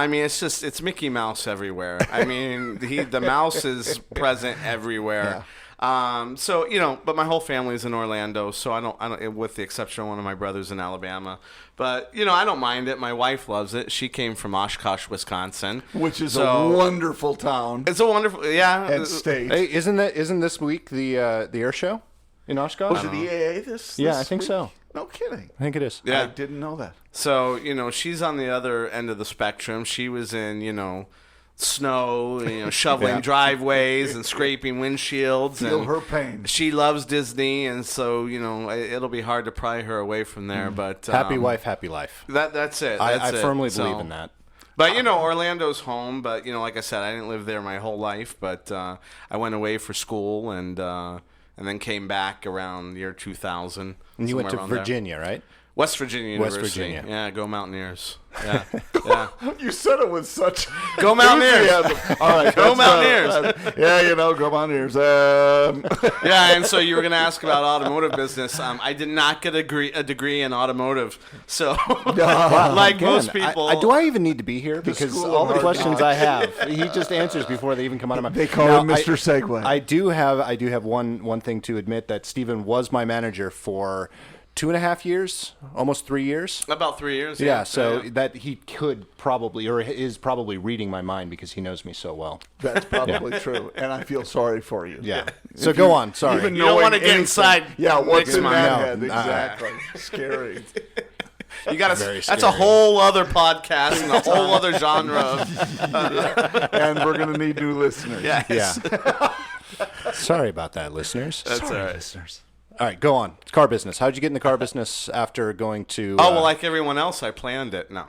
S3: mean, it's Mickey Mouse everywhere. I mean, the mouse is present everywhere. Yeah. But my whole family's in Orlando, so I don't, with the exception of one of my brothers in Alabama. But, I don't mind it. My wife loves it. She came from Oshkosh, Wisconsin.
S1: Which is a wonderful town.
S3: It's a wonderful, yeah.
S1: And state.
S2: Hey, isn't this week the air show in Oshkosh?
S1: Was it the EAA this
S2: Yeah, I think
S1: week?
S2: so.
S1: No kidding.
S2: I think it is.
S3: Yeah.
S1: I didn't know that.
S3: So, she's on the other end of the spectrum. She was in, snow, shoveling driveways and scraping windshields.
S1: Feel
S3: and
S1: her pain.
S3: She loves Disney, and so, it'll be hard to pry her away from there. But
S2: Happy wife, happy life.
S3: That's it.
S2: I
S3: That's
S2: firmly
S3: it.
S2: believe in that.
S3: But, Orlando's home. But, like I said, I didn't live there my whole life. But I went away for school and then came back around the year 2000.
S2: And you went to
S3: somewhere around there.
S2: Virginia, right?
S3: West Virginia University.
S2: West Virginia.
S3: Yeah, go Mountaineers. Yeah, yeah.
S1: You said it with such
S3: Go Mountaineers.
S1: enthusiasm. All right,
S3: Go
S1: that's,
S3: Mountaineers.
S1: Go Mountaineers.
S3: Yeah, and so you were going to ask about automotive business. I did not get a degree in automotive. So, like
S2: Again,
S3: most people.
S2: do I even need to be here? Because
S1: school
S2: all
S1: of
S2: the
S1: hard
S2: questions
S1: knocks.
S2: I have, he just answers before they even come out of my.
S1: They call
S2: Now,
S1: him Mr. Segway.
S2: I do have one thing to admit, that Stephen was my manager for 2.5 years, almost 3 years.
S3: About 3 years.
S2: Yeah, so that he could probably, or is probably reading my mind because he knows me so well.
S1: That's probably true, and I feel sorry for you.
S2: Yeah. So go on. Sorry.
S1: Even
S3: You don't
S1: knowing
S3: want to get
S1: anything-
S3: inside.
S1: Yeah, what's
S3: Nick's
S1: in
S3: mind.
S1: that
S2: No,
S1: head? Exactly. Scary.
S3: You got
S2: Very
S3: that's a
S2: scary.
S3: whole other podcast and a whole other genre.
S1: And we're going to need new listeners.
S3: Yes.
S2: Yeah. Sorry about that, listeners.
S3: That's all right.
S1: Listeners.
S2: All right, go on. Car business. How'd you get in the car business after going to...
S3: Oh, well, like everyone else, I planned it. No.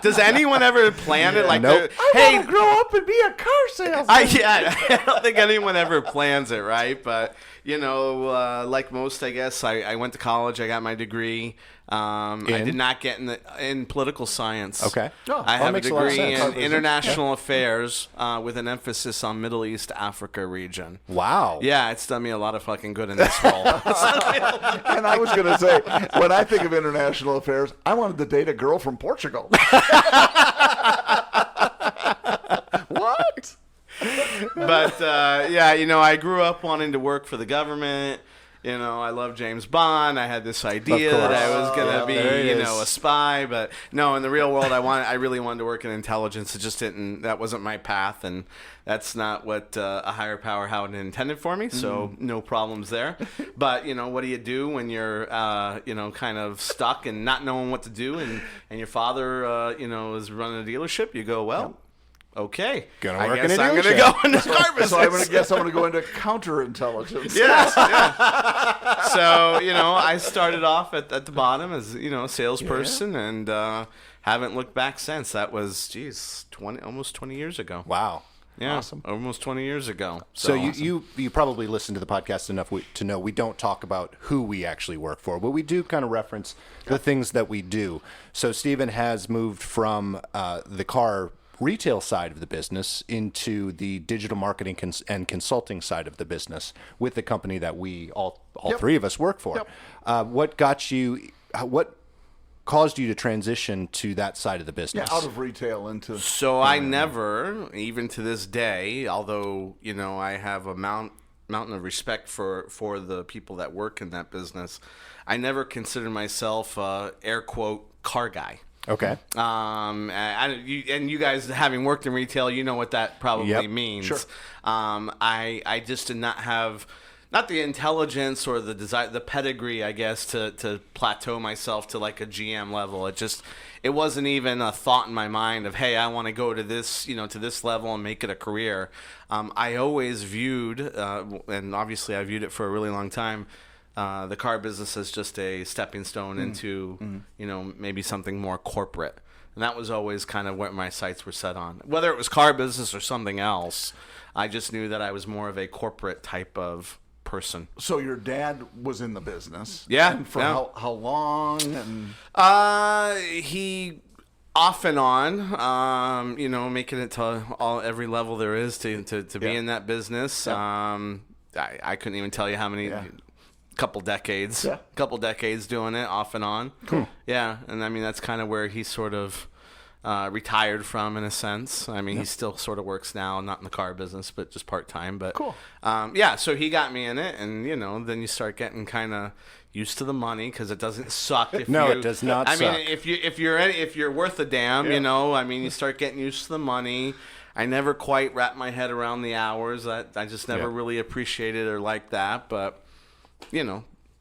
S3: Does anyone ever plan it? Like,
S2: Nope.
S1: I want to grow up and be a car salesman.
S3: I don't think anyone ever plans it, right? But, like most, I guess, I went to college. I got my degree. I did not get in political science.
S2: Okay.
S3: I have a
S2: makes a lot of
S3: degree
S2: sense.
S3: in international affairs with an emphasis on Middle East, Africa region.
S2: Wow.
S3: Yeah, it's done me a lot of fucking good in this role.
S1: And I was going to say, when I think of international affairs, I wanted to date a girl from Portugal. What?
S3: But, I grew up wanting to work for the government. I love James Bond. I had this idea that I was going to be, a spy. But no, in the real world, I really wanted to work in intelligence. It just that wasn't my path. And that's not what a higher power had intended for me. So no problems there. But, what do you do when you're, kind of stuck and not knowing what to do? And your father, is running a dealership. You go, well... Okay,
S2: I'm going to
S3: go into car business.
S1: So I'm going to go into counterintelligence.
S3: Yes. Yeah. So I started off at the bottom as a salesperson, and haven't looked back since. That was almost 20 years ago.
S2: Wow.
S3: Yeah,
S1: awesome.
S3: Almost 20 years ago.
S2: So you probably listen to the podcast enough to know we don't talk about who we actually work for, but we do kind of reference the things that we do. So Stephen has moved from the car retail side of the business into the digital marketing and consulting side of the business with the company that we all three of us work for. Yep. What caused you to transition to that side of the business?
S1: Yeah, out of retail into...
S3: So I never, even to this day, although, I have a mountain of respect for the people that work in that business, I never considered myself air quote car guy.
S2: Okay.
S3: And you guys, having worked in retail, you know what that probably means.
S2: Sure.
S3: I just did not have, not the intelligence or the desire, the pedigree, I guess, to plateau myself to like a GM level. It wasn't even a thought in my mind of, hey, I want to go to this, to this level and make it a career. I always viewed, and obviously I viewed it for a really long time, the car business as just a stepping stone into, maybe something more corporate. And that was always kind of what my sights were set on. Whether it was car business or something else, I just knew that I was more of a corporate type of person.
S1: So your dad was in the business?
S3: Yeah.
S1: And for how long? And
S3: he... off and on, making it to every level there is to be in that business. I couldn't even tell you how many... couple decades doing it off and on.
S2: Cool.
S3: Yeah, and I mean that's kind of where he sort of retired from in a sense. I mean he still sort of works now, not in the car business, but just part time. But
S1: cool.
S3: So he got me in it, and then you start getting kind of used to the money because it doesn't suck.
S2: It does not.
S3: I mean, if you're worth a damn, I mean you start getting used to the money. I never quite wrapped my head around the hours. I just never really appreciated or liked that, but.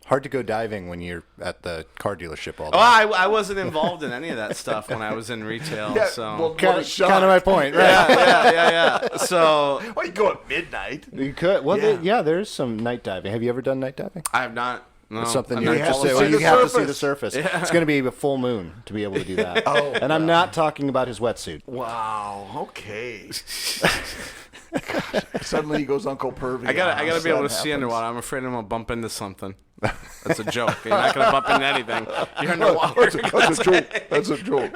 S2: Hard to go diving when you're at the car delership all day.
S3: Oh, I wasn't involved in any of that stuff when I was in retail.
S2: Kind of my point, right?
S3: Yeah. So,
S1: you go at midnight.
S2: You could. Well, there's some night diving. Have you ever done night diving?
S3: I have not. No,
S2: it's something
S1: you have
S2: to see the surface. Yeah. It's going to be a full moon to be able to do that. And I'm not talking about his wetsuit.
S1: Wow. Okay. Gosh, suddenly he goes Uncle Pervy.
S3: I gotta be able to see underwater. I'm afraid I'm gonna bump into something. That's a joke. You're not gonna bump into anything. You're underwater.
S1: That's a joke.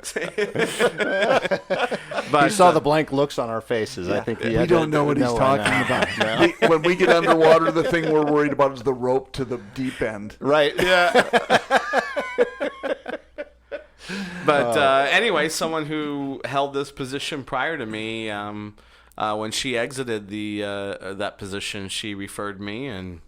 S2: But you saw the blank looks on our faces. I think
S1: we don't know what he's talking about. No. When we get underwater, the thing we're worried about is the rope to the deep end.
S2: Right.
S3: Yeah. But anyway, someone who held this position prior to me. When she exited that position, she referred me, and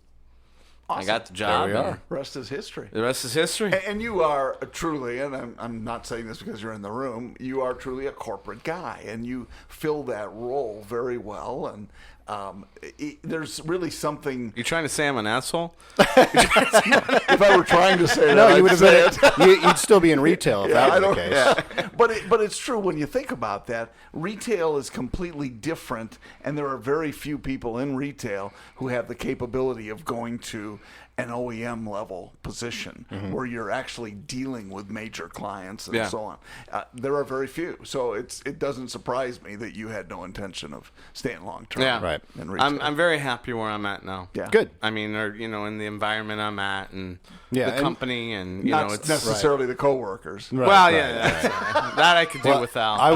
S3: awesome. I got the job.
S2: There we are.
S1: The rest is history.
S3: The rest is history.
S1: And you are truly, and I'm not saying this because you're in the room, you are truly a corporate guy, and you fill that role very well. And there's really something.
S3: You trying to say I'm an asshole?
S1: If I were trying to say
S2: No,
S1: that,
S2: you would
S1: I'd
S2: have
S1: say
S2: been.
S1: it.
S2: You'd still be in retail if that was the case.
S1: Yeah. But it's true when you think about that. Retail is completely different, and there are very few people in retail who have the capability of going to an OEM level position where you're actually dealing with major clients and so on. There are very few, so it doesn't surprise me that you had no intention of staying long term.
S3: Yeah,
S2: right.
S1: In retail.
S3: I'm very happy where I'm at now.
S1: Yeah,
S2: Good.
S3: I mean, or in the environment I'm at, and
S2: Yeah,
S3: the
S2: and
S3: company, and
S1: not
S3: it's
S1: necessarily the coworkers.
S2: Right,
S3: well,
S2: right,
S3: yeah, that's, that I could do without.
S2: I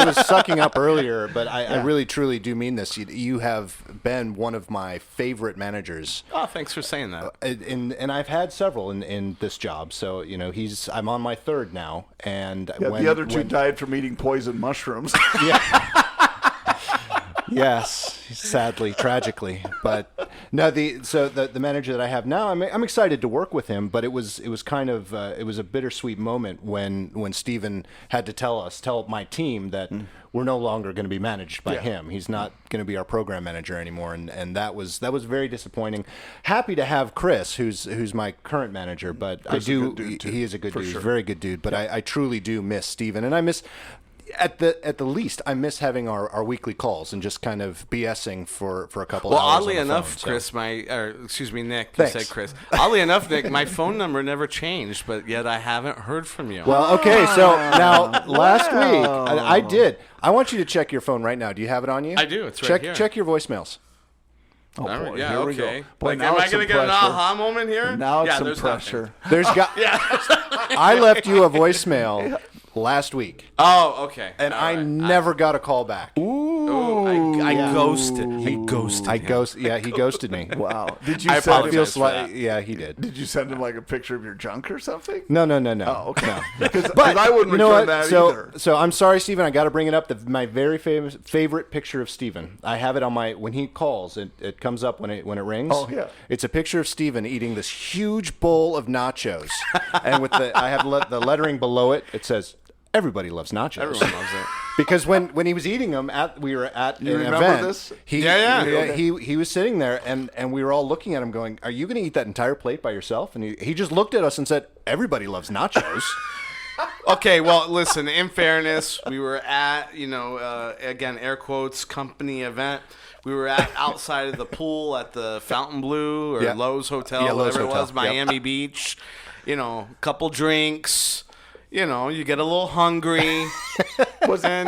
S2: was sucking up earlier, but I really truly do mean this. You have been one of my favorite managers.
S3: Oh, thanks for saying that.
S2: And I've had several in this job. So I'm on my third now, and
S1: The other two died from eating poison mushrooms.
S2: Yes, sadly, tragically, but no. The manager that I have now, I'm excited to work with him. But it was kind of it was a bittersweet moment when Steven had to tell my team that we're no longer going to be managed by him. He's not going to be our program manager anymore, and that was very disappointing. Happy to have Chris, who's my current manager, but
S1: Chris is a good dude, too,
S2: he is a good
S1: for
S2: dude,
S1: sure.
S2: very good dude. But I truly do miss Steven, and I miss. At the least, I miss having our weekly calls and just kind of BSing for a couple
S3: Well,
S2: hours.
S3: oddly
S2: on the
S3: enough,
S2: phone,
S3: Chris, Nick,
S2: Thanks.
S3: you said Chris. Oddly enough, Nick, my phone number never changed, but yet I haven't heard from you.
S2: Well, okay, so now last week I did. I want you to check your phone right now. Do you have it on you?
S3: I do. It's right here.
S2: Check your voicemails.
S1: Oh,
S3: All right,
S1: boy,
S3: yeah,
S1: here we
S3: okay.
S1: go. Boy,
S3: Like,
S1: now
S3: am I
S1: it's
S3: going to
S1: some
S3: get an
S1: pressure.
S3: aha moment here?
S1: Now it's some
S3: there's
S1: pressure.
S2: There's I left you a voicemail last week,
S3: Oh, okay.
S2: and
S3: All
S2: I
S3: right.
S2: never got a call back.
S3: I ghosted. He ghosted.
S2: He ghosted me.
S1: Wow. Did you
S3: I
S1: send him?
S3: apologize for that.
S2: Yeah, he did.
S1: Did you send him like a picture of your junk or something?
S2: No.
S1: Oh, okay.
S2: No.
S1: Because
S2: But
S1: I wouldn't
S2: you know
S1: return
S2: what?
S1: that either.
S2: So I'm sorry, Steven. I got to bring it up. My very favorite picture of Steven. I have it on when he calls. It comes up when it rings.
S1: Oh, yeah.
S2: It's a picture of Steven eating this huge bowl of nachos, and I have the lettering below it. It says, "Everybody loves nachos."
S3: Everyone loves it.
S2: Because when he was eating them we were at an
S1: remember
S2: event.
S1: this?
S2: He was sitting there and we were all looking at him going, "Are you going to eat that entire plate by yourself?" And he just looked at us and said, "Everybody loves nachos."
S3: Okay, well, listen, in fairness, we were at, again, air quotes, company event. We were outside of the pool at the Fontainebleau or Lowe's Hotel,
S2: Yeah, Lowe's
S3: whatever it was,
S2: Hotel.
S3: Miami Beach. Couple drinks. You get a little hungry. Was
S2: I'll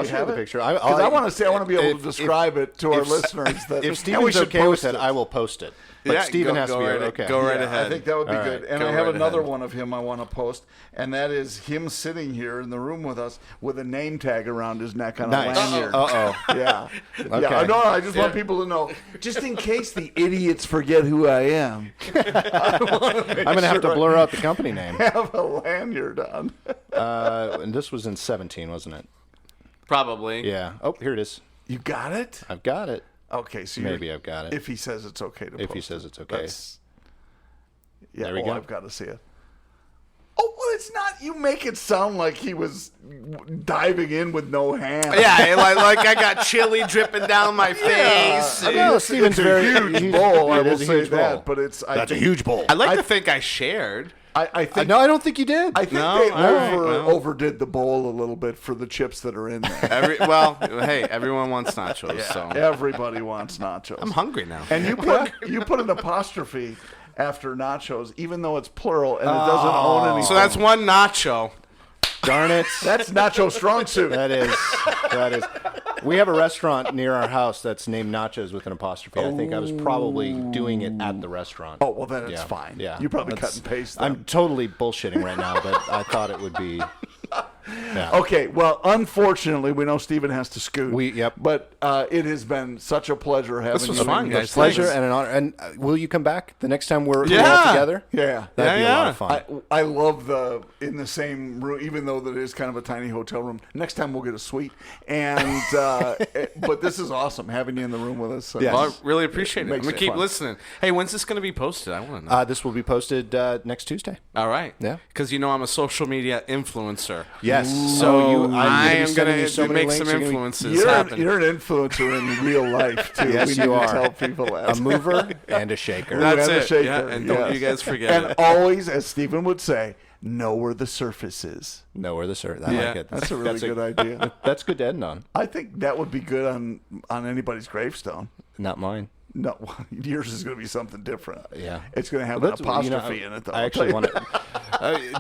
S1: you
S2: show
S1: have
S2: the
S1: it?
S2: picture.
S1: Because I want to be able to
S2: if-
S1: describe it to our
S2: if-
S1: listeners. That
S2: If
S1: and we
S2: Steven's
S1: should
S2: okay with
S1: post
S2: it, I will post it. But
S3: Yeah,
S2: Steven
S3: go-
S2: has to
S3: go
S2: be
S3: right-
S2: okay.
S3: go right
S1: Yeah,
S3: ahead.
S1: I think that would be
S2: All
S1: good.
S2: right,
S1: And
S3: go
S1: I have
S3: right
S1: another
S3: ahead.
S1: one of him I want to post, and that is him sitting here in the room with us with a name tag around his neck on
S2: Nice.
S1: a lanyard.
S2: Uh-oh.
S1: Yeah.
S2: Okay.
S1: Yeah. No, I just want people to know, just in case the idiots forget who I am.
S2: I'm going to have to blur out the company name.
S1: Have a lanyard on.
S2: And this was in 17, wasn't it?
S3: Probably.
S2: Yeah. Oh, here it is.
S1: You got it?
S2: I've got it.
S1: Okay, so
S2: Maybe I've got it.
S1: If he says it's okay to
S2: If
S1: post
S2: he says it's okay.
S1: Yeah,
S2: There we go.
S1: I've got to see it. Oh, well, it's not. You make it sound like he was diving in with no hands.
S3: Yeah, like I got chili dripping down my face.
S1: I mean,
S2: No,
S1: it's
S2: Steven's
S1: a
S2: very-
S1: huge
S2: he's-
S1: bowl. I
S2: it
S1: will
S2: is a
S1: say
S2: huge
S1: that,
S2: bowl.
S1: but it's.
S2: That's a huge bowl.
S3: I like to think I shared.
S1: I think.
S2: No, I don't think you did.
S1: I think
S3: No,
S1: they
S3: all right, well.
S1: overdid the bowl a little bit for the chips that are in there.
S3: Hey, everyone wants nachos, so
S1: Everybody wants nachos.
S3: I'm hungry now.
S1: And you put an apostrophe after nachos, even though it's plural and it doesn't own anything.
S3: So that's one nacho.
S2: Darn it.
S1: That's nacho strong suit.
S2: That is. We have a restaurant near our house that's named Nachos with an apostrophe. I think I was probably doing it at the restaurant.
S1: Oh, well, then it's
S2: Yeah,
S1: fine.
S2: yeah.
S1: You probably
S2: That's-
S1: cut and paste them.
S2: I'm totally bullshitting right now, but I thought it would be. Yeah.
S1: Okay, well, unfortunately, we know Steven has to scoot.
S2: Yep.
S1: But it has been such a pleasure having
S3: This was
S1: you.
S3: fun,
S1: in
S3: guys.
S2: Pleasure
S3: Thanks.
S2: and an honor. And will you come back the next time we're all
S3: Yeah.
S2: together?
S1: Yeah.
S2: That'd be a lot of fun.
S1: I love in the same room, even though that is kind of a tiny hotel room. Next time we'll get a suite. And but this is awesome having you in the room with us.
S2: Yes.
S3: Well, I really appreciate it. I'm
S1: Makes
S3: gonna
S1: it
S3: keep
S1: fun.
S3: listening. Hey, when's this gonna be posted? I want to know.
S2: This will be posted next Tuesday.
S3: All right.
S2: Yeah.
S3: Because I'm a social media influencer.
S2: Yes. Yes. So
S3: I am going
S2: to
S3: to make some influences happen.
S1: You're an influencer in real life, too.
S2: Yes,
S1: we need
S2: you are.
S1: To tell people that.
S2: A mover and a shaker.
S3: That's
S1: and
S3: it.
S1: a shaker.
S3: Yeah, and don't you guys forget
S1: and
S3: it.
S1: always, as Stephen would say, know where the surface is.
S2: Know where the surface. I like it.
S1: That's a really good idea.
S2: That's good to end on.
S1: I think that would be good on anybody's gravestone.
S2: Not mine.
S1: No, yours is going to be something different.
S2: Yeah,
S1: it's going to have an apostrophe in it. Though,
S2: I actually want to.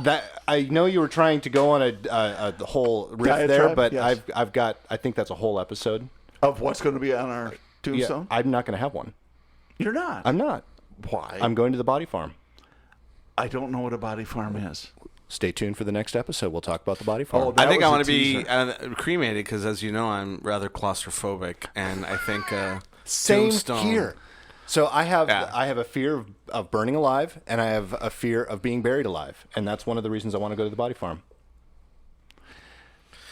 S2: That I know you were trying to go on a whole riff there, but yes. I've got. I think that's a whole episode
S1: of what's going to be on our tombstone.
S2: Yeah, I'm not going to have one.
S1: You're not.
S2: I'm not.
S1: Why?
S2: I'm going to the body farm.
S1: I don't know what a body farm is.
S2: Stay tuned for the next episode. We'll talk about the body farm.
S3: I think I want to be cremated because, as you know, I'm rather claustrophobic, and I think
S2: same
S3: tombstone.
S2: Here. So I have a fear of burning alive, and I have a fear of being buried alive, and that's one of the reasons I want to go to the body farm.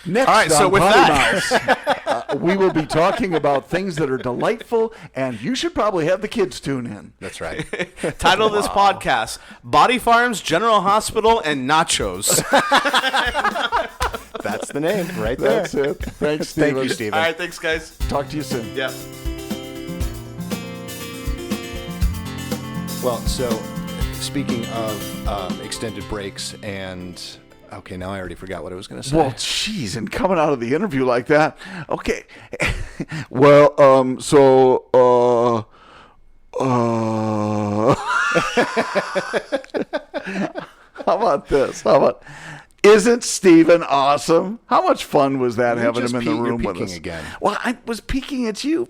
S1: Next, all right. So with that, we will be talking about things that are delightful, and you should probably have the kids tune in.
S2: That's right.
S3: Title of this podcast: Body Farms, General Hospital, and Nachos.
S2: That's the name right there.
S1: That's it. Thanks, Steven.
S2: Thank you, Steven.
S3: All right, thanks, guys.
S1: Talk to you soon.
S3: Yeah.
S2: Well, so speaking of extended breaks and... Okay, now I already forgot what I was going to say.
S1: Well, geez, and coming out of the interview like that. Okay. Well, how about this? Isn't Steven awesome? How much fun was that having him in the room with us?
S2: Again.
S1: Well, I was peeking at you,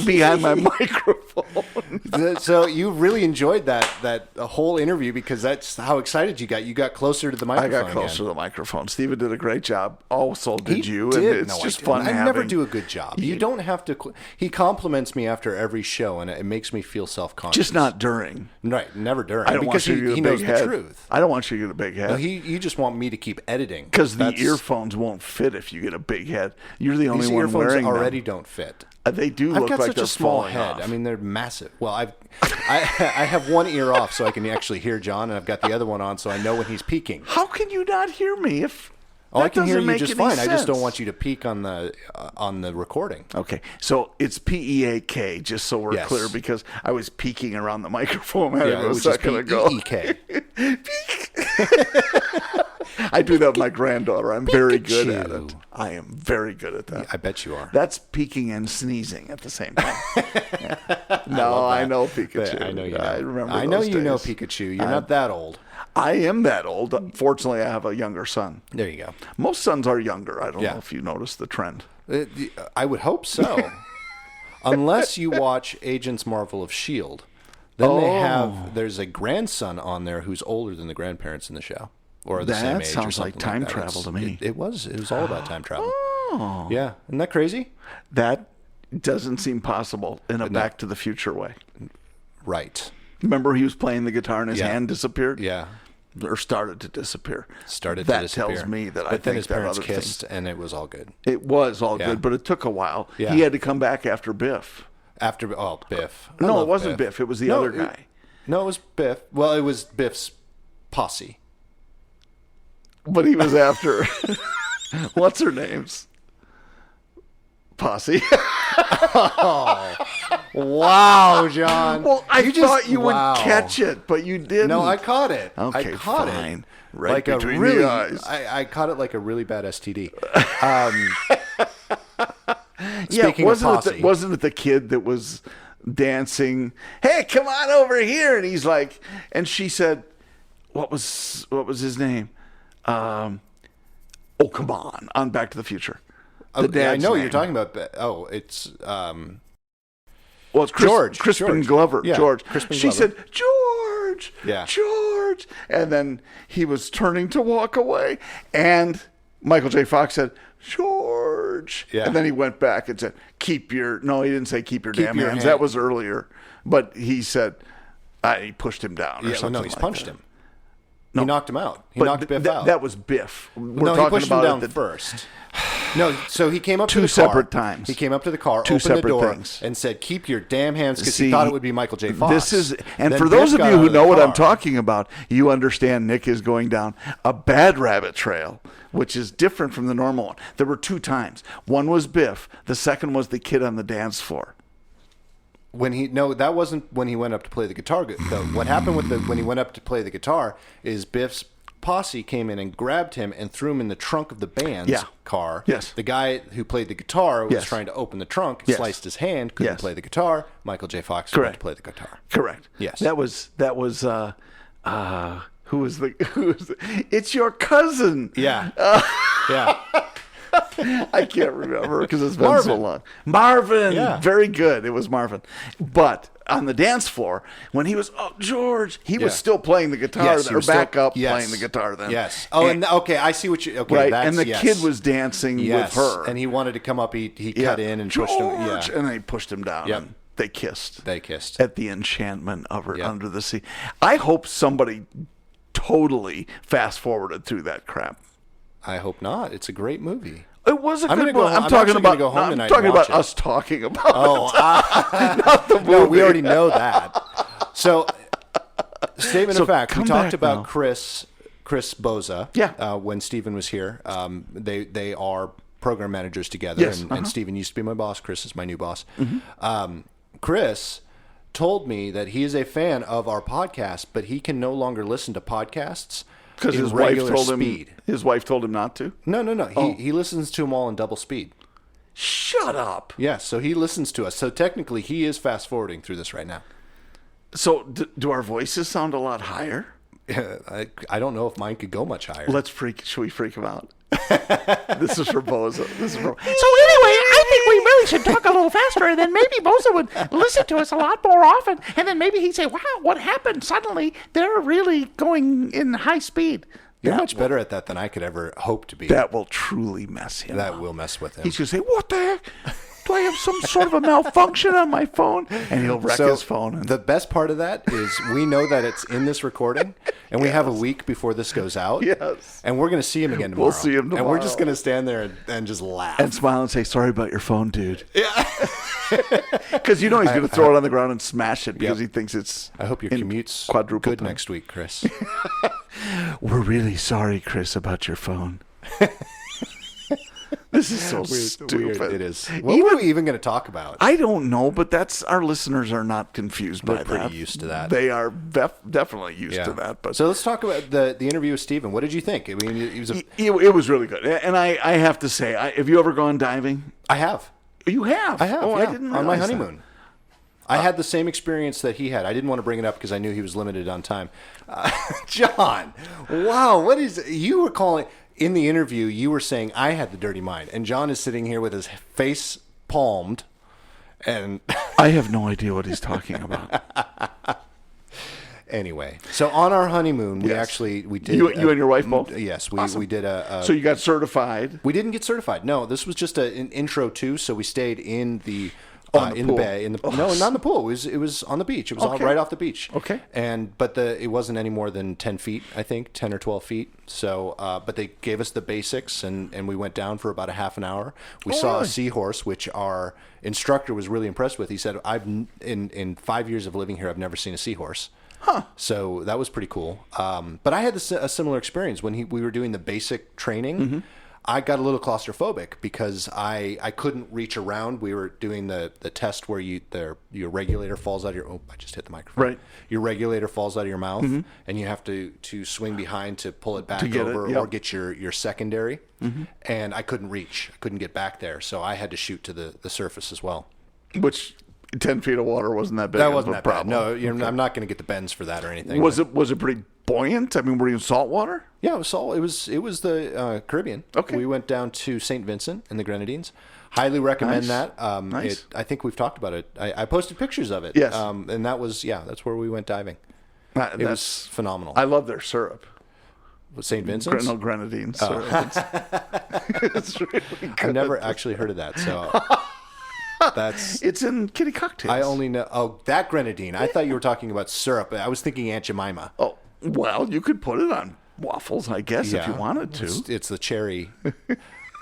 S1: behind my microphone.
S2: So you really enjoyed that whole interview because that's how excited you got. You got closer to the microphone.
S1: I got closer to the microphone. Steven did a great job. Also, did you?
S2: Did.
S1: And it's just fun.
S2: I never do a good job. You don't have to. He compliments me after every show, and it makes me feel self-conscious.
S1: Just not during.
S2: Right, never during.
S1: I don't
S2: because
S1: want you to get
S2: he
S1: a
S2: knows
S1: big
S2: the
S1: head.
S2: truth.
S1: I don't want you to get a big head.
S2: No, you just want me to keep editing
S1: because the earphones won't fit if you get a big head. You're the only one wearing them.
S2: These earphones already don't fit.
S1: They do look like they're falling off.
S2: I've got such a small head. I mean, they're massive. Well, I have one ear off so I can actually hear John, and I've got the other one on so I know when he's peeking.
S1: How can you not hear me if?
S2: I can hear you just fine.
S1: Sense.
S2: I just don't want you to peek on the recording.
S1: Okay, so it's PEAK, just so we're clear, because I was peeking around the microphone a second ago.
S2: PEK.
S1: I do that with my granddaughter. I'm very good at it. I am very good at that.
S2: Yeah, I bet you are.
S1: That's peeking and sneezing at the same time. No, I know Pikachu.
S2: I know you know.
S1: I remember.
S2: I know you know Pikachu. You're not that old.
S1: I am that old. Fortunately, I have a younger son.
S2: There you go.
S1: Most sons are younger. I don't know if you noticed the trend.
S2: I would hope so. Unless you watch Agents Marvel of S.H.I.E.L.D. Then there's a grandson on there who's older than the grandparents in the show. Or the same age. That
S1: sounds like time travel to me.
S2: It was all about time travel.
S1: Oh.
S2: Yeah. Isn't that crazy?
S1: That doesn't seem possible in a Back to the Future way.
S2: Right.
S1: Remember he was playing the guitar and his hand disappeared?
S2: Yeah.
S1: Or started to disappear.
S2: That
S1: tells me that
S2: but then his parents kissed and it was all good.
S1: It was all good, but it took a while.
S2: Yeah.
S1: He had to come back after Biff.
S2: Biff.
S1: No, it wasn't Biff. It was the other guy.
S2: No, it was Biff. Well, it was Biff's posse.
S1: But he was after... What's her name's? Posse.
S2: Oh, wow, John.
S1: Well, I thought you would catch it, but you didn't.
S2: No, I caught it.
S1: Okay,
S2: I caught
S1: fine.
S2: It.
S1: Right
S2: like
S1: between the eyes.
S2: I caught it like a really bad STD.
S1: Speaking of posse. Wasn't it the kid that was dancing? Hey, come on over here. And he's like, and she said, what was his name? Oh, come on Back to the Future.
S2: I know what you're talking about. It's
S1: well, it's Crispin Glover.
S2: Yeah,
S1: George.
S2: Crispin
S1: she
S2: Glover.
S1: said, George.
S2: Yeah.
S1: George. And then he was turning to walk away, and Michael J. Fox said, George.
S2: Yeah.
S1: And then he went back and said, no, he didn't say keep your damn hands.
S2: Hand.
S1: That was earlier. But he said, he pushed him down or something.
S2: No, he's punched him.
S1: No.
S2: He knocked him out. He knocked Biff out.
S1: That was Biff.
S2: He pushed him down first. No, so he came up to
S1: Two
S2: the car.
S1: separate times.
S2: He came up to the car,
S1: Two
S2: opened the
S1: separate
S2: door,
S1: things.
S2: and said, "Keep your damn hands," because
S1: See,
S2: he thought it would be Michael J. Fox.
S1: This is, and
S2: Then
S1: for
S2: Biff
S1: those of
S2: got
S1: you
S2: out
S1: who
S2: of the
S1: know what I'm
S2: car.
S1: talking about, you understand Nick is going down a bad rabbit trail, which is different from the normal one. There were 2 times. One was Biff. The second was the kid on the dance floor.
S2: That wasn't when he went up to play the guitar. What happened when he went up to play the guitar is Biff's posse came in and grabbed him and threw him in the trunk of the band's car.
S1: Yes.
S2: The guy who played the guitar was
S1: Yes.
S2: trying to open the trunk,
S1: Yes.
S2: sliced his hand, couldn't
S1: Yes.
S2: play the guitar. Michael J. Fox went to play the guitar.
S1: Correct.
S2: Yes.
S1: That was who was the it's your cousin.
S2: Yeah. Yeah.
S1: I can't remember because it's been so long. Marvin.
S2: Yeah.
S1: Very good. It was Marvin. But on the dance floor, when he was, George, he was still playing the guitar
S2: Yes,
S1: or back up
S2: yes.
S1: playing the guitar then.
S2: Yes. Oh, and okay, I see what you. Okay,
S1: Right.
S2: that's,
S1: And the
S2: yes.
S1: kid was dancing
S2: Yes.
S1: with her.
S2: and he wanted to come up. He cut in and pushed him.
S1: George!
S2: Yeah.
S1: And they pushed him down.
S2: Yep.
S1: And they kissed.
S2: They kissed.
S1: At the enchantment of her
S2: Yep.
S1: under the sea. I hope somebody totally fast forwarded through that crap.
S2: I hope not. It's a great movie.
S1: It was a
S2: I'm
S1: good
S2: gonna go
S1: one.
S2: home-
S1: I'm
S2: I'm
S1: talking
S2: actually
S1: about.
S2: gonna go home
S1: I'm
S2: tonight
S1: talking
S2: and watch
S1: about
S2: it.
S1: us talking about.
S2: Oh,
S1: not the movie.
S2: no, we already know that. So, statement
S1: So
S2: of fact, we
S1: come
S2: talked
S1: back
S2: about
S1: now.
S2: Chris Boza.
S1: Yeah.
S2: When Steven was here, they are program managers together,
S1: Yes,
S2: and Steven used to be my boss. Chris is my new boss. Chris told me that he is a fan of our podcast, but he can no longer listen to podcasts
S1: Because
S2: in
S1: his wife
S2: regular
S1: told
S2: speed.
S1: him. His wife told him not to.
S2: No. He listens to them all in double speed.
S1: Shut up.
S2: Yeah, so he listens to us. So technically, he is fast forwarding through this right now.
S1: So do our voices sound a lot higher?
S2: I don't know if mine could go much higher.
S1: Should we freak him out? This is for Boza. This is for.
S4: So anyway, I think we really should talk a little faster, and then maybe Boza would listen to us a lot more often, and then maybe he'd say, "Wow, what happened? Suddenly they're really going in high speed."
S2: You're much better at that than I could ever hope to be.
S1: That will truly mess him.
S2: That
S1: up.
S2: will mess with him.
S1: He's gonna say, "What the heck? Do I have some sort of a malfunction on my phone?" And he'll wreck his phone. And
S2: The best part of that is we know that it's in this recording, and we have a week before this goes out.
S1: Yes.
S2: And we're going to see him again tomorrow.
S1: We'll see him
S2: And we're just
S1: tomorrow.
S2: going to stand there and just laugh.
S1: and smile and say, "Sorry about your phone, dude." Yeah. Because you know he's going to throw it on the ground and smash it because
S2: Yep.
S1: he thinks it's.
S2: I hope your
S1: in
S2: commute's
S1: quadruple
S2: good
S1: time.
S2: next week, Chris.
S1: We're really sorry, Chris, about your phone. This is so stupid.
S2: Weird. It is. What were we even going to talk about?
S1: I don't know, but that's our listeners are not confused by
S2: They're
S1: that.
S2: pretty used to that.
S1: They are definitely used to that. But
S2: So let's talk about the interview with Steven. What did you think? I mean, it was
S1: it was really good, and I have to say, have you ever gone diving?
S2: I have.
S1: You have.
S2: I have.
S1: Oh,
S2: yeah,
S1: I didn't
S2: on my
S1: realize that.
S2: honeymoon. I had the same experience that he had. I didn't want to bring it up because I knew he was limited on time. John, wow, what is you were calling in the interview? You were saying I had the dirty mind, and John is sitting here with his face palmed, and
S1: I have no idea what he's talking about.
S2: anyway. So on our honeymoon, we
S1: Yes.
S2: we did
S1: You and your wife both?
S2: Yes, we
S1: Awesome.
S2: we did a.
S1: So you got certified.
S2: We didn't get certified. No, this was just an intro too. So we stayed in the
S1: the
S2: in
S1: pool.
S2: the bay. No, not in the pool. It was on the beach. It was all
S1: Okay.
S2: right off the beach.
S1: Okay.
S2: But it wasn't any more than 10 feet. I think 10 or 12 feet. So, but they gave us the basics, and we went down for about a half an hour. We saw
S1: really?
S2: a seahorse, which our instructor was really impressed with. He said, in 5 years of living here, I've never seen a seahorse. Huh. So that was pretty cool. But I had a similar experience when we were doing the basic training.
S1: Mm-hmm.
S2: I got a little claustrophobic because I couldn't reach around. We were doing the test where your regulator falls out of your. Oh, I just hit the microphone.
S1: Right.
S2: Your regulator falls out of your mouth, and you have to swing behind to pull it back
S1: get it,
S2: over
S1: yep.
S2: or get your secondary. And I couldn't reach. I couldn't get back there, so I had to shoot to the surface as well.
S1: Which 10 feet of water wasn't that big.
S2: That
S1: of
S2: wasn't
S1: a
S2: that
S1: problem.
S2: bad. No, I'm not going to get the bends for that or anything.
S1: Was it pretty buoyant? I mean, were you in salt water?
S2: Yeah, it was all. It was the Caribbean.
S1: Okay.
S2: We went down to St. Vincent and the Grenadines. Highly recommend
S1: Nice.
S2: that.
S1: Nice.
S2: I think we've talked about it. I posted pictures of it.
S1: Yes.
S2: And that's where we went diving. It was phenomenal.
S1: I love their syrup.
S2: St. Vincent's?
S1: No, grenadine syrup. It's really good.
S2: I've never actually heard of that. So that's.
S1: It's in kitty cocktails.
S2: I only know. Oh, that grenadine. I thought you were talking about syrup. I was thinking Aunt Jemima.
S1: Oh, well, you could put it on waffles, I guess, if you wanted to.
S2: It's the cherry.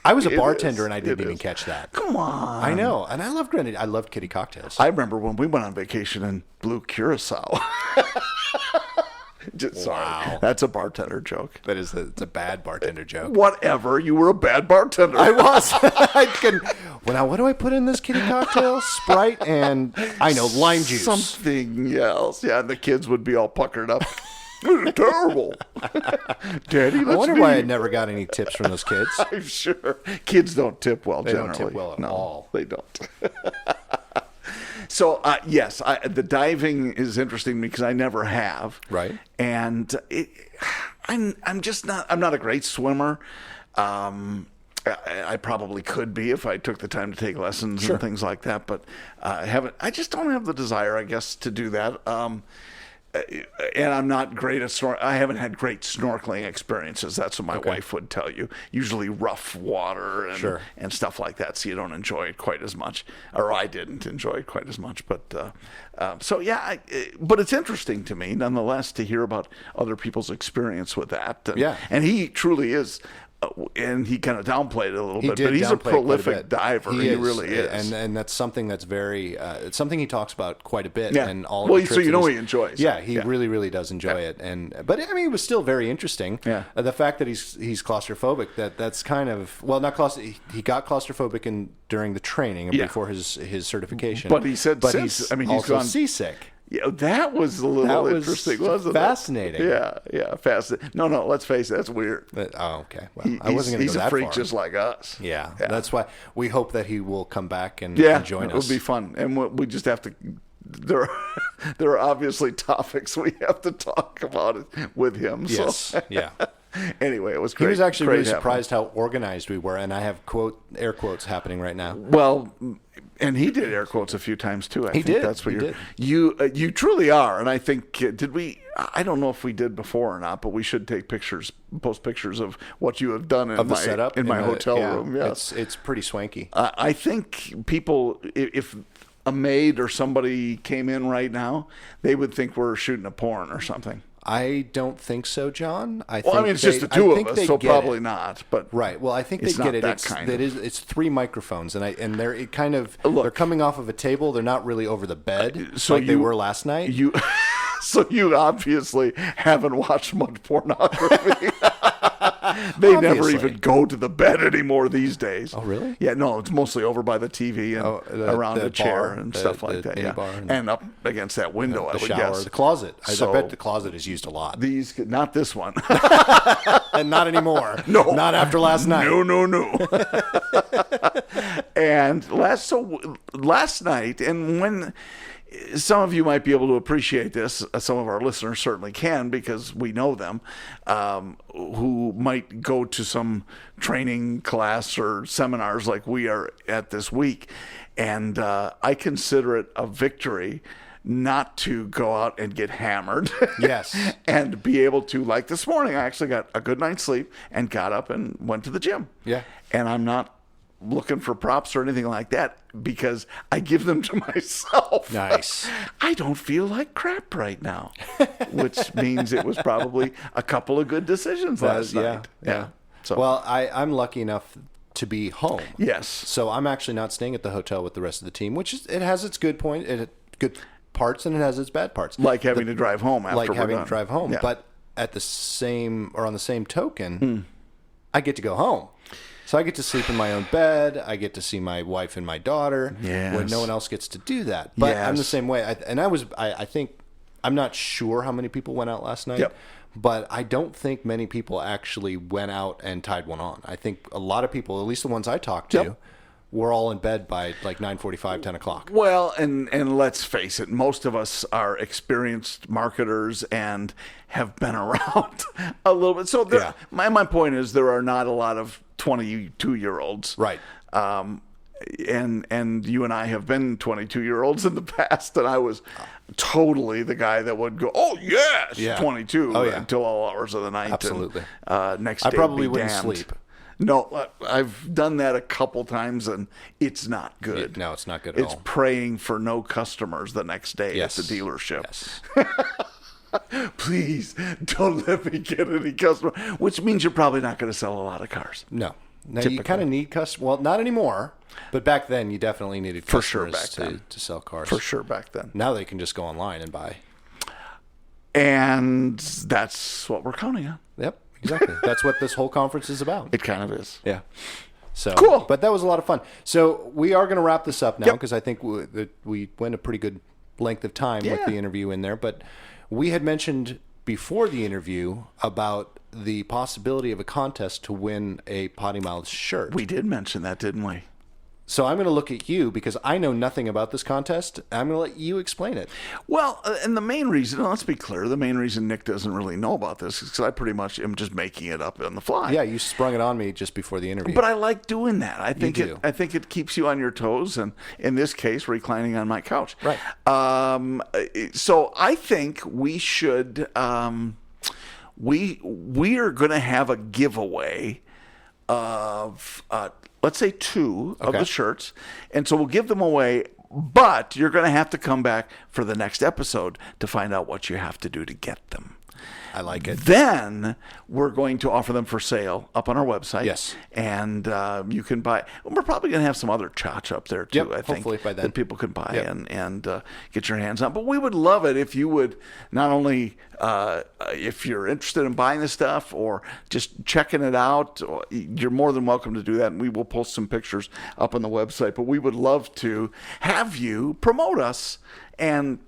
S2: I was a bartender and I didn't even catch that.
S1: Come on.
S2: I know. And I love grenadine. I love kitty cocktails.
S1: I remember when we went on vacation in Blue Curacao. Sorry. That's a bartender joke.
S2: It's a bad bartender joke.
S1: Whatever. You were a bad bartender.
S2: I was. Well, now what do I put in this kitty cocktail? Sprite and, I know, lime juice.
S1: Something else. Yeah, and the kids would be all puckered up. This is terrible. Daddy,
S2: I wonder why I never got any tips from those kids.
S1: I'm sure. Kids don't tip well,
S2: They
S1: generally.
S2: don't tip well at all.
S1: They don't. So, yes, the diving is interesting to me because I never have.
S2: Right.
S1: And I'm just not, I'm not a great swimmer. I probably could be if I took the time to take lessons and things like that, but I just don't have the desire, I guess, to do that. And I'm not great at snorkeling. I haven't had great snorkeling experiences. That's what my wife would tell you. Usually rough water and stuff like that, so you don't enjoy it quite as much. Or I didn't enjoy it quite as much. But but it's interesting to me, nonetheless, to hear about other people's experience with that. And he truly is. And he kind of downplayed it a little bit, but he's a prolific diver. He really is,
S2: and that's something that's very. It's something he talks about quite a bit.
S1: Yeah.
S2: And all.
S1: Well,
S2: of the
S1: so you know
S2: trips
S1: he enjoys.
S2: Yeah, he really, really does enjoy it. But I mean, it was still very interesting.
S1: Yeah.
S2: The fact that he's claustrophobic. That's kind of he got claustrophobic during the training before his certification.
S1: But he said
S2: he's
S1: also
S2: gone seasick.
S1: Yeah, that was a little interesting, wasn't it?
S2: Fascinating.
S1: Yeah, fascinating. No, let's face it, that's weird.
S2: Okay. Well, I wasn't going to go that far.
S1: He's a freak just like us.
S2: Yeah, that's why we hope that he will come back and join us. Yeah,
S1: it would be fun. And we just have to... There are obviously topics we have to talk about it with him.
S2: Yes,
S1: so.
S2: yeah.
S1: Anyway, it was great.
S2: He was actually really surprised how organized we were, and I have air quotes happening right now.
S1: Well... And he did air quotes a few times too. I think
S2: did.
S1: That's what you truly are. And I think did we? I don't know if we did before or not, but we should take pictures, post pictures of what you have done in my setup in my hotel room. Yes,
S2: it's pretty swanky.
S1: I think people, if a maid or somebody came in right now, they would think we're shooting a porn or something.
S2: I don't think so, John.
S1: I mean, it's just the two of us, so probably not. But
S2: right. Well, I think they get it. It's 3 microphones, and they're coming off of a table. They're not really over the bed like they were last night.
S1: So you obviously haven't watched much pornography. They never even go to the bed anymore these days.
S2: Oh, really?
S1: Yeah, no, it's mostly over by the TV and around the chair and stuff like that. Yeah, and up against that window, I would guess.
S2: The closet. I bet the closet is used a lot.
S1: Not this one.
S2: And not anymore.
S1: No.
S2: Not after last night.
S1: No. And last night, and when... Some of you might be able to appreciate this. Some of our listeners certainly can because we know them, who might go to some training class or seminars like we are at this week. And I consider it a victory not to go out and get hammered.
S2: Yes.
S1: And be able to, like this morning, I actually got a good night's sleep and got up and went to the gym.
S2: Yeah.
S1: And I'm not looking for props or anything like that because I give them to myself.
S2: Nice.
S1: I don't feel like crap right now, which means it was probably a couple of good decisions last night. Yeah.
S2: So. Well, I'm lucky enough to be home.
S1: Yes.
S2: So I'm actually not staying at the hotel with the rest of the team, which it has its good parts and it has its bad parts.
S1: Like having to drive home after we're done.
S2: To drive home. Yeah. But on the same token, I get to go home. So I get to sleep in my own bed. I get to see my wife and my daughter when no one else gets to do that. But I'm the same way. I think I'm not sure how many people went out last night.
S1: Yep.
S2: But I don't think many people actually went out and tied one on. I think a lot of people, at least the ones I talked to, were all in bed by like 9:45, 10 o'clock.
S1: Well, and let's face it, most of us are experienced marketers and have been around a little bit. So my point is there are not a lot of 22-year-olds.
S2: Right.
S1: And you and I have been 22-year-olds in the past, and I was totally the guy that would go, oh, yes, 22 until all hours of the night.
S2: Absolutely.
S1: And, next day
S2: I probably
S1: wouldn't
S2: sleep.
S1: No, I've done that a couple times, and it's not good.
S2: No, it's not good at all.
S1: It's praying for no customers the next day at the dealership.
S2: Yes.
S1: Please don't let me get any customer, which means you're probably not going to sell a lot of cars.
S2: No. Now you kind of need customers. Well, not anymore, but back then you definitely needed customers to sell cars.
S1: For sure, back then.
S2: Now they can just go online and buy.
S1: And that's what we're counting on.
S2: Yep, exactly. That's what this whole conference is about.
S1: It kind of is.
S2: Yeah. So
S1: cool.
S2: But that was a lot of fun. So we are going to wrap this up now because I think we went a pretty good length of time with the interview in there. But we had mentioned before the interview about the possibility of a contest to win a PoddiMouths shirt.
S1: We did mention that, didn't we?
S2: So I'm going to look at you because I know nothing about this contest. I'm going to let you explain it.
S1: Well, and the main reason, let's be clear, the main reason Nick doesn't really know about this is because I pretty much am just making it up on the fly.
S2: Yeah, you sprung it on me just before the interview.
S1: But I like doing that. I think it keeps you on your toes, and in this case, reclining on my couch.
S2: Right.
S1: So I think we should. We are going to have a giveaway of. Let's say 2 of the shirts. And so we'll give them away, but you're going to have to come back for the next episode to find out what you have to do to get them.
S2: I like it.
S1: Then we're going to offer them for sale up on our website.
S2: Yes.
S1: And you can buy. We're probably going to have some other tchotch up there, too, I think.
S2: Hopefully by then.
S1: That people can buy and get your hands on. But we would love it if you would not only, if you're interested in buying the stuff or just checking it out, you're more than welcome to do that. And we will post some pictures up on the website. But we would love to have you promote us and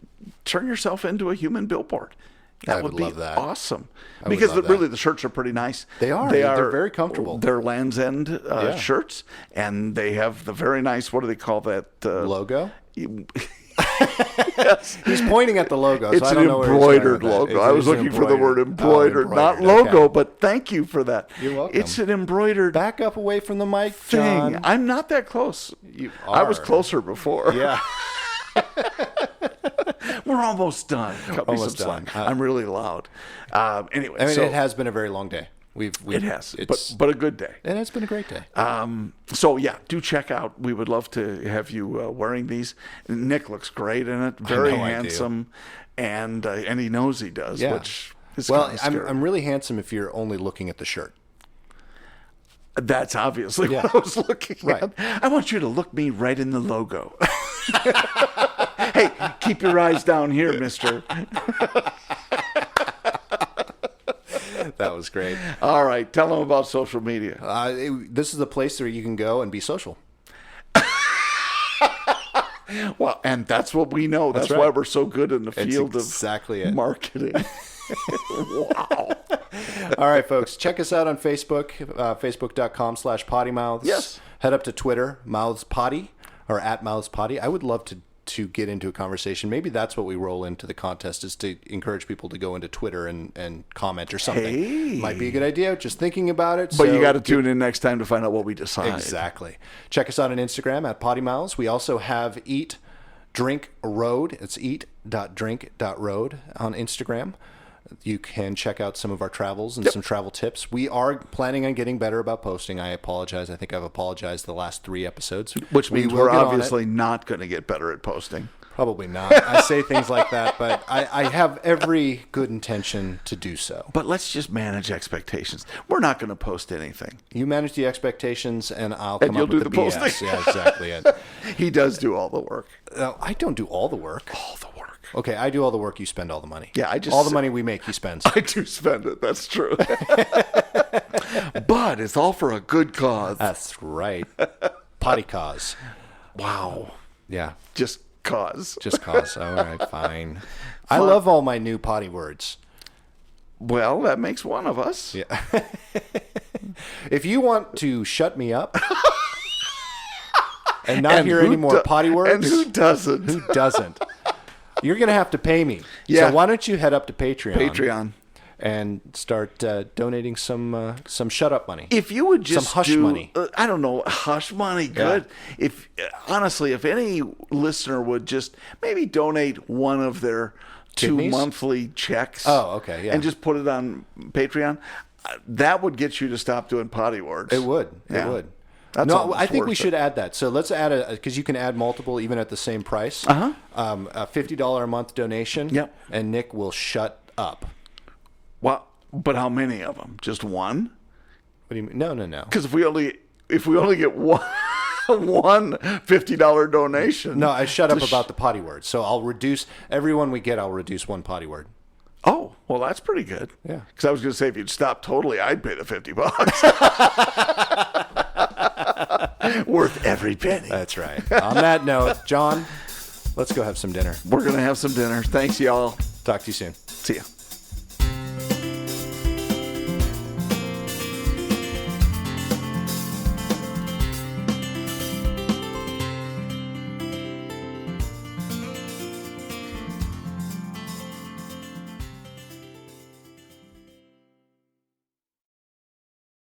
S1: turn yourself into a human billboard. That would be awesome. Because really the shirts are pretty nice.
S2: They are. They're very comfortable.
S1: They're Land's End shirts, and they have the very nice, what do they call that?
S2: Logo?
S1: Yes.
S2: He's pointing at the logo.
S1: It's
S2: so I don't
S1: an
S2: know
S1: embroidered logo. I was looking for the word embroidered, not logo, but thank you for that.
S2: You're welcome.
S1: It's an embroidered
S2: Back up away from the mic,
S1: thing.
S2: John.
S1: I'm not that close.
S2: You
S1: I was
S2: are.
S1: closer before.
S2: Yeah.
S1: We're almost done. Cut me some slack. I'm really loud. Anyway,
S2: I mean, it has been a very long day.
S1: It has, but a good day.
S2: It has been a great day.
S1: So yeah, do check out. We would love to have you wearing these. Nick looks great in it, very handsome, and he knows he does.
S2: Yeah.
S1: Which is
S2: I'm really handsome if you're only looking at the shirt.
S1: That's obviously what I was looking at. I want you to look me right in the logo. Hey, keep your eyes down here, mister.
S2: That was great.
S1: All right, tell them about social media.
S2: This is the place where you can go and be social.
S1: Well, and that's what we know. That's why we're so good in the field
S2: of
S1: marketing. Wow.
S2: All right, folks. Check us out on Facebook, facebook.com/PoddiMouths.
S1: Yes.
S2: Head up to Twitter, MouthsPoddy, or @MouthsPoddy. I would love to get into a conversation. Maybe that's what we roll into the contest, is to encourage people to go into Twitter and comment or something.
S1: Hey.
S2: Might be a good idea. Just thinking about it.
S1: But you got to tune in next time to find out what we decide.
S2: Exactly. Check us out on Instagram @PoddiMouths. We also have Eat, Drink, Road. It's eat.drink.road on Instagram. You can check out some of our travels and some travel tips. We are planning on getting better about posting. I apologize. I think I've apologized the last 3 episodes.
S1: Which means we're obviously not going to get better at posting.
S2: Probably not. I say things like that, but I have every good intention to do so.
S1: But let's just manage expectations. We're not going to post anything.
S2: You manage the expectations, and I'll come up with the BS.
S1: Posting.
S2: Yeah, exactly it.
S1: He does do all the work.
S2: I don't do all the work.
S1: All the work.
S2: Okay, I do all the work. You spend all the money.
S1: Yeah,
S2: all the money we make, he spends.
S1: I do spend it. That's true. But it's all for a good cause.
S2: That's right. Potty cause.
S1: Wow.
S2: Yeah.
S1: Just cause.
S2: Just cause. All right, fine. I love all my new potty words.
S1: Well, that makes one of us.
S2: Yeah. If you want to shut me up and not hear any more potty words.
S1: And who doesn't?
S2: Who doesn't? You're going to have to pay me.
S1: Yeah.
S2: So why don't you head up to Patreon.
S1: And
S2: start donating some shut up money.
S1: If you would just
S2: some hush money.
S1: I don't know, hush money, good. Yeah. If honestly, if any listener would just maybe donate one of their
S2: Kidneys?
S1: 2 monthly checks.
S2: Oh, okay, yeah.
S1: And just put it on Patreon, that would get you to stop doing potty words.
S2: It would.
S1: Yeah.
S2: It would.
S1: That's
S2: no, I think we should add that. So let's add because you can add multiple even at the same price.
S1: Uh-huh.
S2: A $50 a month donation.
S1: Yep.
S2: And Nick will shut up.
S1: Well, but how many of them? Just one?
S2: What do you mean? No.
S1: Because if we only if we only get one $50 donation.
S2: No, I shut up about the potty word. So I'll reduce every one we get. I'll reduce one potty word.
S1: Oh, well, that's pretty good.
S2: Yeah.
S1: Because I was going to say, if you'd stop totally, I'd pay the $50. Worth every penny.
S2: That's right. On that note, John, let's go have some dinner.
S1: We're going to have some dinner. Thanks, y'all.
S2: Talk to you soon.
S1: See ya.